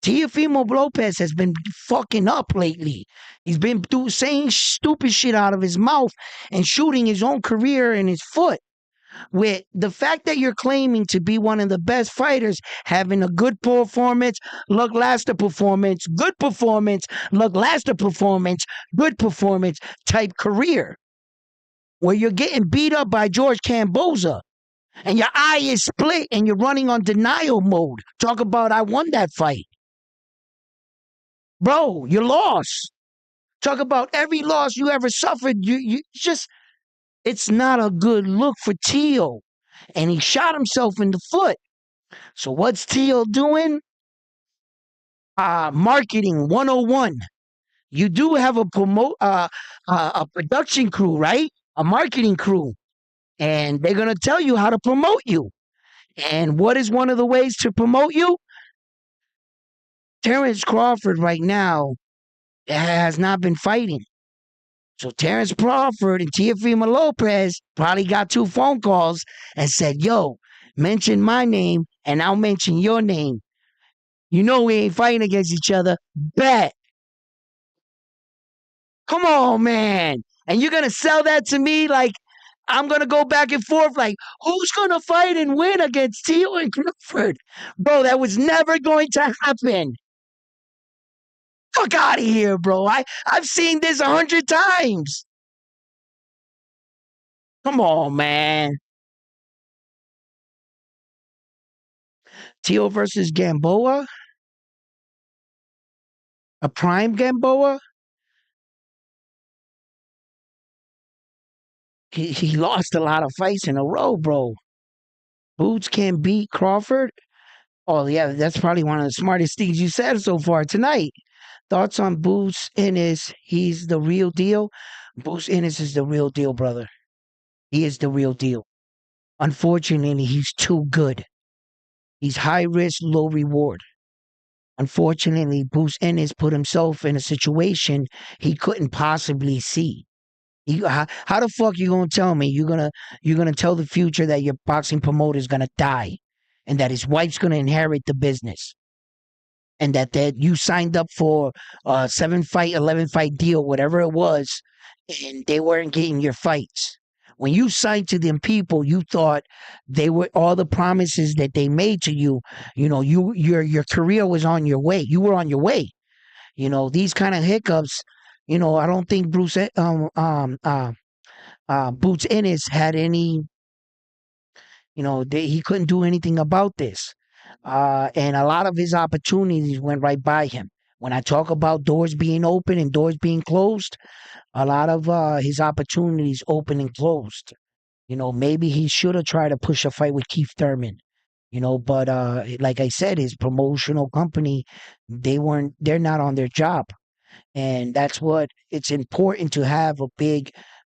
Teofimo Lopez has been fucking up lately. He's been saying stupid shit out of his mouth and shooting his own career in his foot. With the fact that you're claiming to be one of the best fighters, having a good performance, lackluster performance, good performance, lackluster performance, good performance type career, where you're getting beat up by George Camboza and your eye is split and you're running on denial mode. Talk about I won that fight. Bro, you lost. Talk about every loss you ever suffered. You just, it's not a good look for Tio. And he shot himself in the foot. So what's Tio doing? Marketing 101. You do have a production crew, right? A marketing crew. And they're going to tell you how to promote you. And what is one of the ways to promote you? Terrence Crawford right now has not been fighting. So Terrence Crawford and Teofimo Lopez probably got 2 phone calls and said, yo, Mention my name, and I'll mention your name. You know we ain't fighting against each other. Bet. Come on, man. And you're gonna sell that to me like I'm gonna go back and forth like who's gonna fight and win against Tio and Crawford? Bro, that was never going to happen. Fuck out of here, bro. I've seen this 100 times. Come on, man. Tio versus Gamboa? A prime Gamboa? He lost a lot of fights in a row, bro. Boots can beat Crawford. Oh yeah, that's probably one of the smartest things you said so far tonight. Thoughts on Boots Ennis? He's the real deal. Boots Ennis is the real deal, brother. He is the real deal. Unfortunately, he's too good. He's high risk, low reward. Unfortunately, Boots Ennis put himself in a situation he couldn't possibly see. How the fuck you gonna tell me you're gonna tell the future that your boxing promoter is gonna die, and that his wife's gonna inherit the business, and that you signed up for a 7 fight, 11 fight deal, whatever it was, and they weren't getting your fights. When you signed to them people, you thought they were all the promises that they made to you. You know, your career was on your way. You were on your way. You know, these kind of hiccups. You know, I don't think Boots Ennis had any. He couldn't do anything about this. And a lot of his opportunities went right by him. When I talk about doors being open and doors being closed, a lot of his opportunities open and closed. Maybe he should have tried to push a fight with Keith Thurman. But like I said, his promotional company, they're not on their job. And that's what it's important to have a big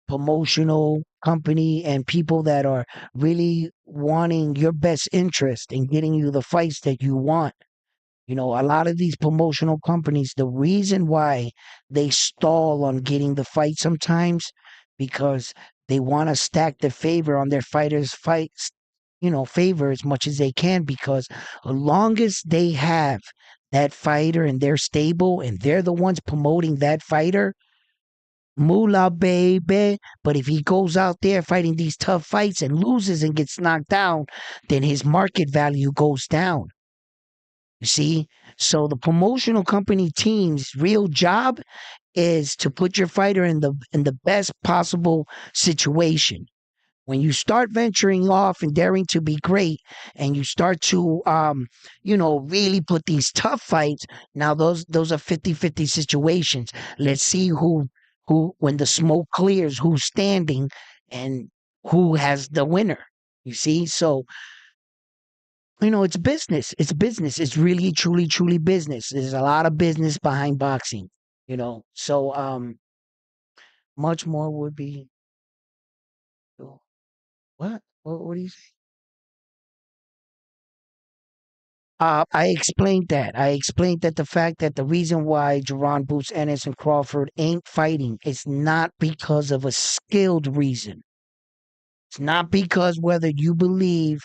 promotional company and people that are really wanting your best interest and getting you the fights that you want. A lot of these promotional companies, the reason why they stall on getting the fight sometimes because they want to stack the favor on their fighters' fights, favor as much as they can because as long as they have that fighter and they're stable and they're the ones promoting that fighter, moolah baby. But if he goes out there fighting these tough fights and loses and gets knocked down, then his market value goes down. You see? So the promotional company team's real job is to put your fighter in the best possible situation. When you start venturing off and daring to be great and you start to really put these tough fights, now those are 50-50 situations. Let's see who when the smoke clears, who's standing and who has the winner. You see? So it's business. It's business. It's really, truly, truly business. There's a lot of business behind boxing. So much more would be. Oh, what? What do you say? I explained that. I explained that the fact that the reason why Jerron Boots Ennis and Crawford ain't fighting is not because of a skilled reason. It's not because whether you believe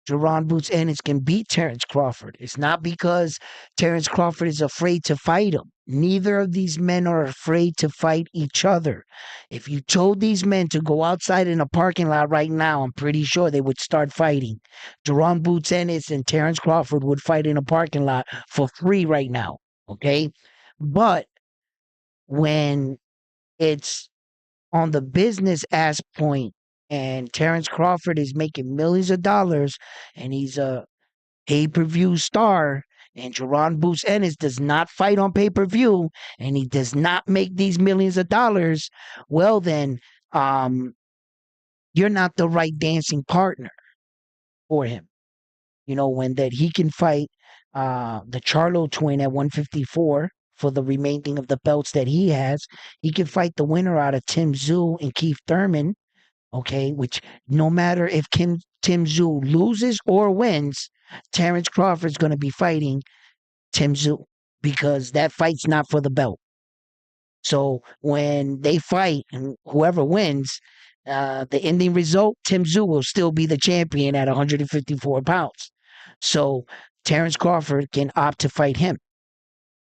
Jerron Boots Ennis can beat Terrence Crawford. It's not because Terrence Crawford is afraid to fight him. Neither of these men are afraid to fight each other. If you told these men to go outside in a parking lot right now, I'm pretty sure they would start fighting. Jerron Boots Ennis and Terrence Crawford would fight in a parking lot for free right now. Okay? But when it's on the business ass point, and Terrence Crawford is making millions of dollars, and he's a pay-per-view star, and Jerron Boots Ennis does not fight on pay-per-view, and he does not make these millions of dollars, well then, you're not the right dancing partner for him. When that he can fight the Charlo twin at 154 for the remaining of the belts that he has. He can fight the winner out of Tim Tszyu and Keith Thurman. Okay, which no matter if Tim Tszyu loses or wins, Terrence Crawford's going to be fighting Tim Tszyu because that fight's not for the belt. So when they fight and whoever wins, The ending result, Tim Tszyu will still be the champion at 154 pounds. So Terrence Crawford can opt to fight him.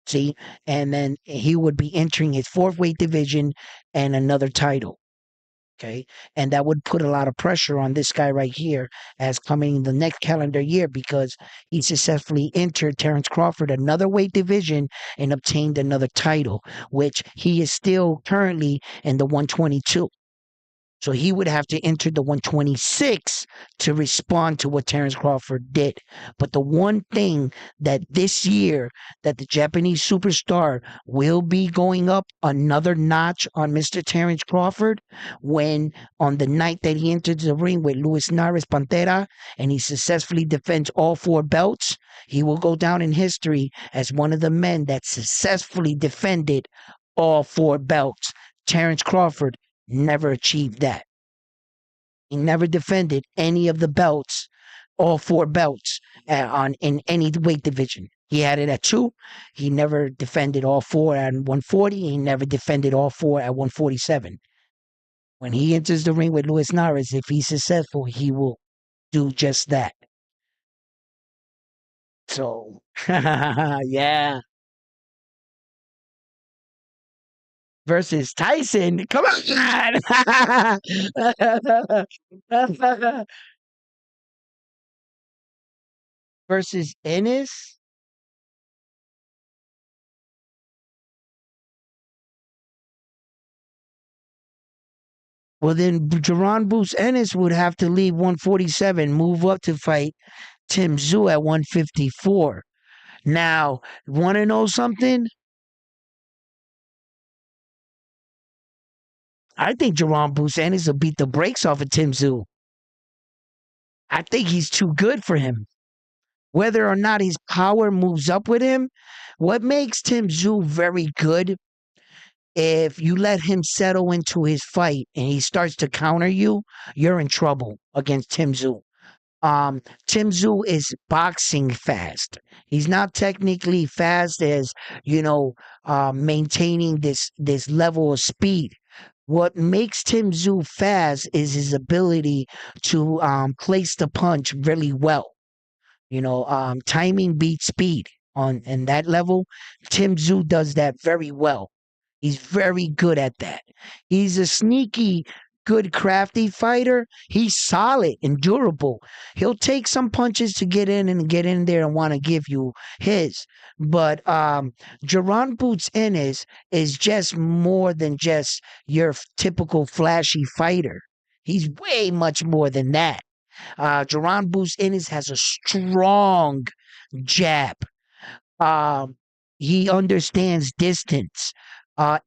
See, and then he would be entering his fourth weight division and another title. Okay. And that would put a lot of pressure on this guy right here as coming the next calendar year because he successfully entered Terrence Crawford another weight division and obtained another title, which he is still currently in the 122. So he would have to enter the 126 to respond to what Terrence Crawford did. But the one thing that this year that the Japanese superstar will be going up another notch on Mr. Terrence Crawford when on the night that he entered the ring with Luis Nares Pantera and he successfully defends all four belts, he will go down in history as one of the men that successfully defended all four belts. Terrence Crawford never achieved that. He never defended any of the belts, all four belts on in any weight division. He had it at 2. He never defended all four at 140. He never defended all four at 147. When he enters the ring with Luis Nares, if he's successful, he will do just that. So, yeah. Versus Tyson. Come on. Versus Ennis. Well, then Jerron Boots Ennis would have to leave 147, move up to fight Tim Tszyu at 154. Now, want to know something? I think Jerron Boots Ennis will beat the brakes off of Tim Tszyu. I think he's too good for him. Whether or not his power moves up with him, what makes Tim Tszyu very good, if you let him settle into his fight and he starts to counter you, you're in trouble against Tim Tszyu. Tim Tszyu is boxing fast. He's not technically fast as maintaining this level of speed. What makes Tim Tszyu fast is his ability to place the punch really well. Timing beats speed on and that level. Tim Tszyu does that very well. He's very good at that. He's a sneaky, good, crafty fighter. He's solid and durable. He'll take some punches to get in there and want to give you his. But Jerron Boots Ennis is just more than just your typical flashy fighter. He's way much more than that. Jerron Boots Ennis has a strong jab. Um, he understands distance,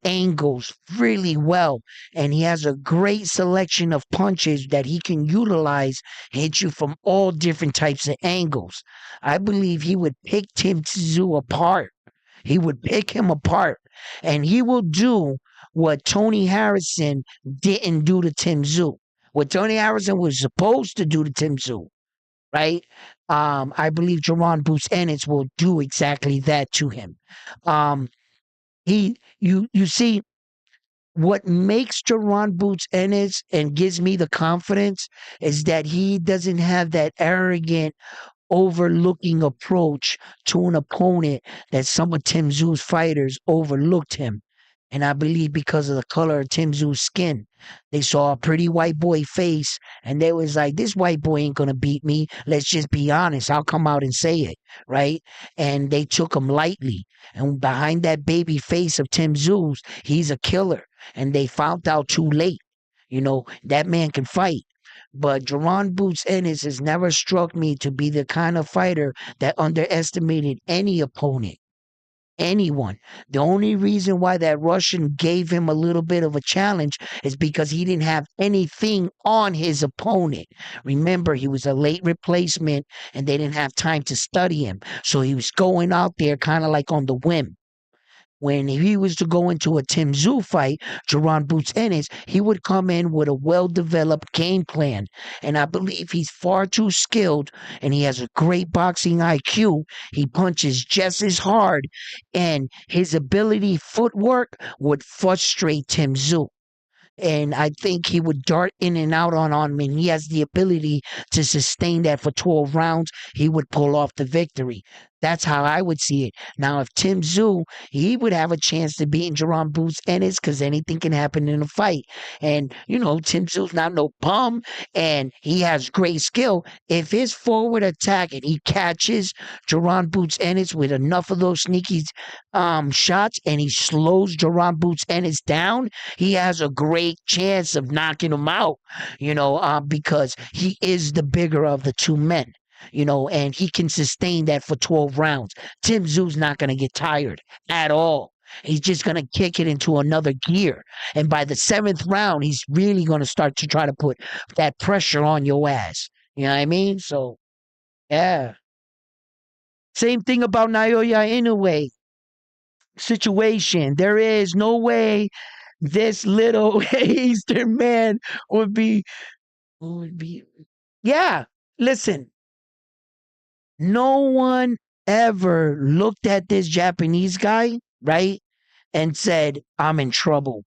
angles really well, and he has a great selection of punches that he can utilize, hit you from all different types of angles. I believe he would pick Tim Tszyu apart. He would pick him apart, and he will do what Tony Harrison didn't do to Tim Tszyu. What Tony Harrison was supposed to do to Tim Tszyu, right? I believe Jerron Boots Ennis will do exactly that to him. Um, you see, what makes Jerron Boots Ennis and gives me the confidence is that he doesn't have that arrogant, overlooking approach to an opponent that some of Tim Tszyu's fighters overlooked him. And I believe because of the color of Tim Tszyu's skin, they saw a pretty white boy face and they was like, this white boy ain't going to beat me. Let's just be honest. I'll come out and say it. Right. And they took him lightly. And behind that baby face of Tim Tszyu, he's a killer. And they found out too late. That man can fight. But Jerron Boots Ennis has never struck me to be the kind of fighter that underestimated any opponent, anyone. The only reason why that Russian gave him a little bit of a challenge is because he didn't have anything on his opponent. Remember, he was a late replacement and they didn't have time to study him. So he was going out there kind of like on the whim. When he was to go into a Tim Tszyu fight, Jerron Boots Ennis, he would come in with a well-developed game plan. And I believe he's far too skilled and he has a great boxing IQ. He punches just as hard and his ability footwork would frustrate Tim Tszyu. And I think he would dart in and out on him, and he has the ability to sustain that for 12 rounds. He would pull off the victory. That's how I would see it. Now, if Tim Tszyu, he would have a chance to beat Jerome Boots Ennis because anything can happen in a fight. And, Tim Tszyu's not no bum, and he has great skill. If his forward attack and he catches Jerome Boots Ennis with enough of those sneaky shots and he slows Jerome Boots Ennis down, he has a great chance of knocking him out, because he is the bigger of the two men, and he can sustain that for 12 rounds. Tim Tszyu's not going to get tired at all. He's just going to kick it into another gear. And by the seventh round, he's really going to start to try to put that pressure on your ass. You know what I mean? So, yeah. Same thing about Naoya Inoue situation. There is no way this little Eastern man would be yeah. Listen, no one ever looked at this Japanese guy, right, and said, I'm in trouble.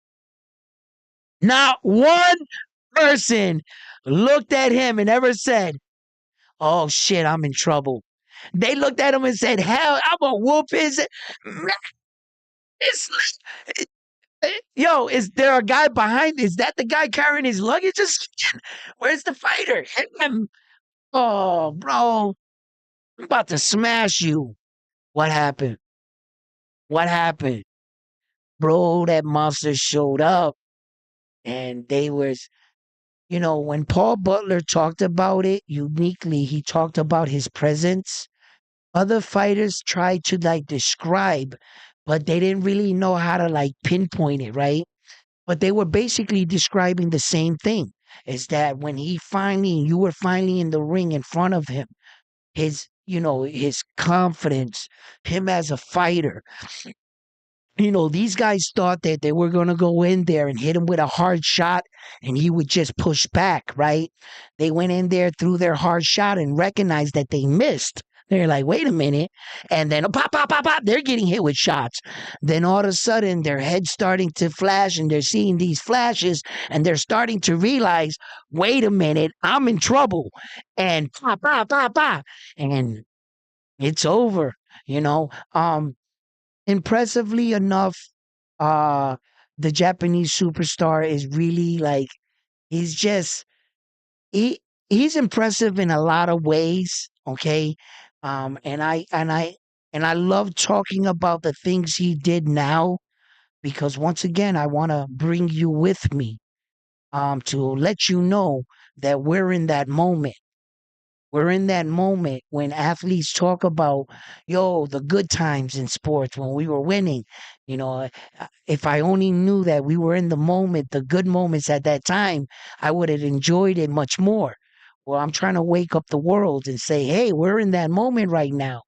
Not one person looked at him and ever said, oh shit, I'm in trouble. They looked at him and said, hell, I'm gonna whoop his. It's, yo, is there a guy behind? Is that the guy carrying his luggage? Where's the fighter? Him. Oh, bro, I'm about to smash you. What happened? What happened? Bro, that monster showed up and they was, when Paul Butler talked about it uniquely, he talked about his presence. Other fighters tried to like describe, but they didn't really know how to like pinpoint it, right? But they were basically describing the same thing. Is that when you were finally in the ring in front of him, his confidence, him as a fighter, these guys thought that they were going to go in there and hit him with a hard shot and he would just push back, right? They went in there, threw their hard shot, and recognized that they missed. They're like, wait a minute. And then pop, pop, pop, pop, they're getting hit with shots. Then all of a sudden, their head's starting to flash and they're seeing these flashes and they're starting to realize, wait a minute, I'm in trouble. And pop, pop, pop, pop. And it's over, you know. Impressively enough, uh, the Japanese superstar is really like he's just he he's impressive in a lot of ways. Okay, and I love talking about the things he did now because once again I want to bring you with me to let you know that we're in that moment. We're in that moment when athletes talk about, yo, the good times in sports when we were winning. If I only knew that we were in the moment, the good moments at that time, I would have enjoyed it much more. Well, I'm trying to wake up the world and say, hey, we're in that moment right now.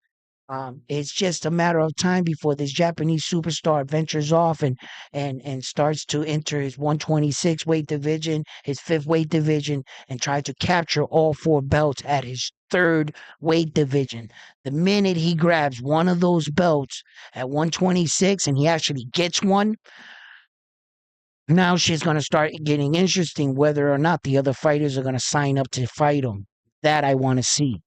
It's just a matter of time before this Japanese superstar ventures off and starts to enter his 126 weight division, his fifth weight division, and try to capture all four belts at his third weight division. The minute he grabs one of those belts at 126 and he actually gets one, now shit's gonna start getting interesting whether or not the other fighters are gonna sign up to fight him. That I want to see.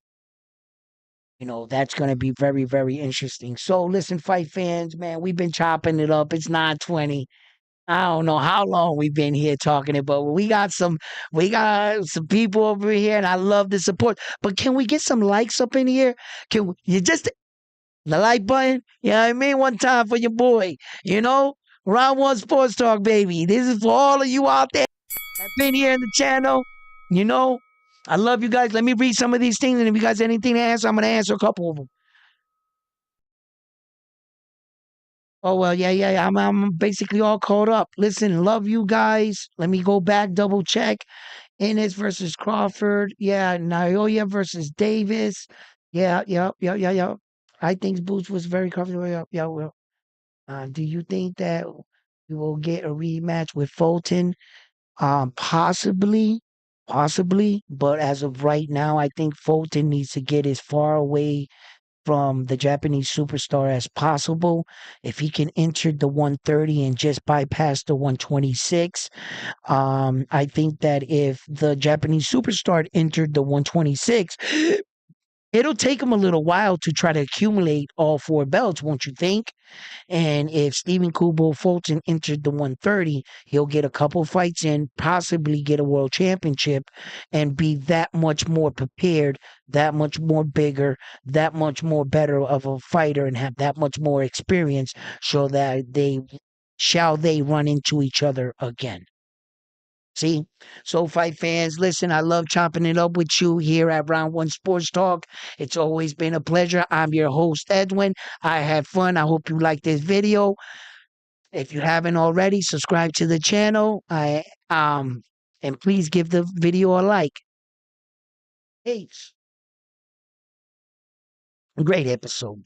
That's going to be very, very interesting. So, listen, fight fans, man, we've been chopping it up. It's 9:20. I don't know how long we've been here talking it, but we got some people over here, and I love the support. But can we get some likes up in here? You just the like button? You know what I mean? One time for your boy. Round one sports talk, baby. This is for all of you out there that been here in the channel. You know, I love you guys. Let me read some of these things, and if you guys have anything to answer, I'm gonna answer a couple of them. Oh well, yeah, yeah, yeah. I'm basically all caught up. Listen, love you guys. Let me go back, double check. Innes versus Crawford. Yeah, Naoya versus Davis. Yeah, yeah, yeah, yeah, yeah. I think Boots was very comfortable. Yeah, yeah. Well, do you think that we will get a rematch with Fulton? Possibly, possibly. But as of right now, I think Fulton needs to get as far away from the Japanese superstar as possible. If he can enter the 130 and just bypass the 126, I think that if the Japanese superstar entered the 126, it'll take him a little while to try to accumulate all four belts, won't you think? And if Stephen Kubo Fulton entered the 130, he'll get a couple fights in, possibly get a world championship, and be that much more prepared, that much more bigger, that much more better of a fighter, and have that much more experience, so that they run into each other again. See? So, fight fans, listen, I love chopping it up with you here at Round One Sports Talk. It's always been a pleasure. I'm your host, Edwin. I had fun. I hope you like this video. If you haven't already, subscribe to the channel. And please give the video a like. Peace. Great episode.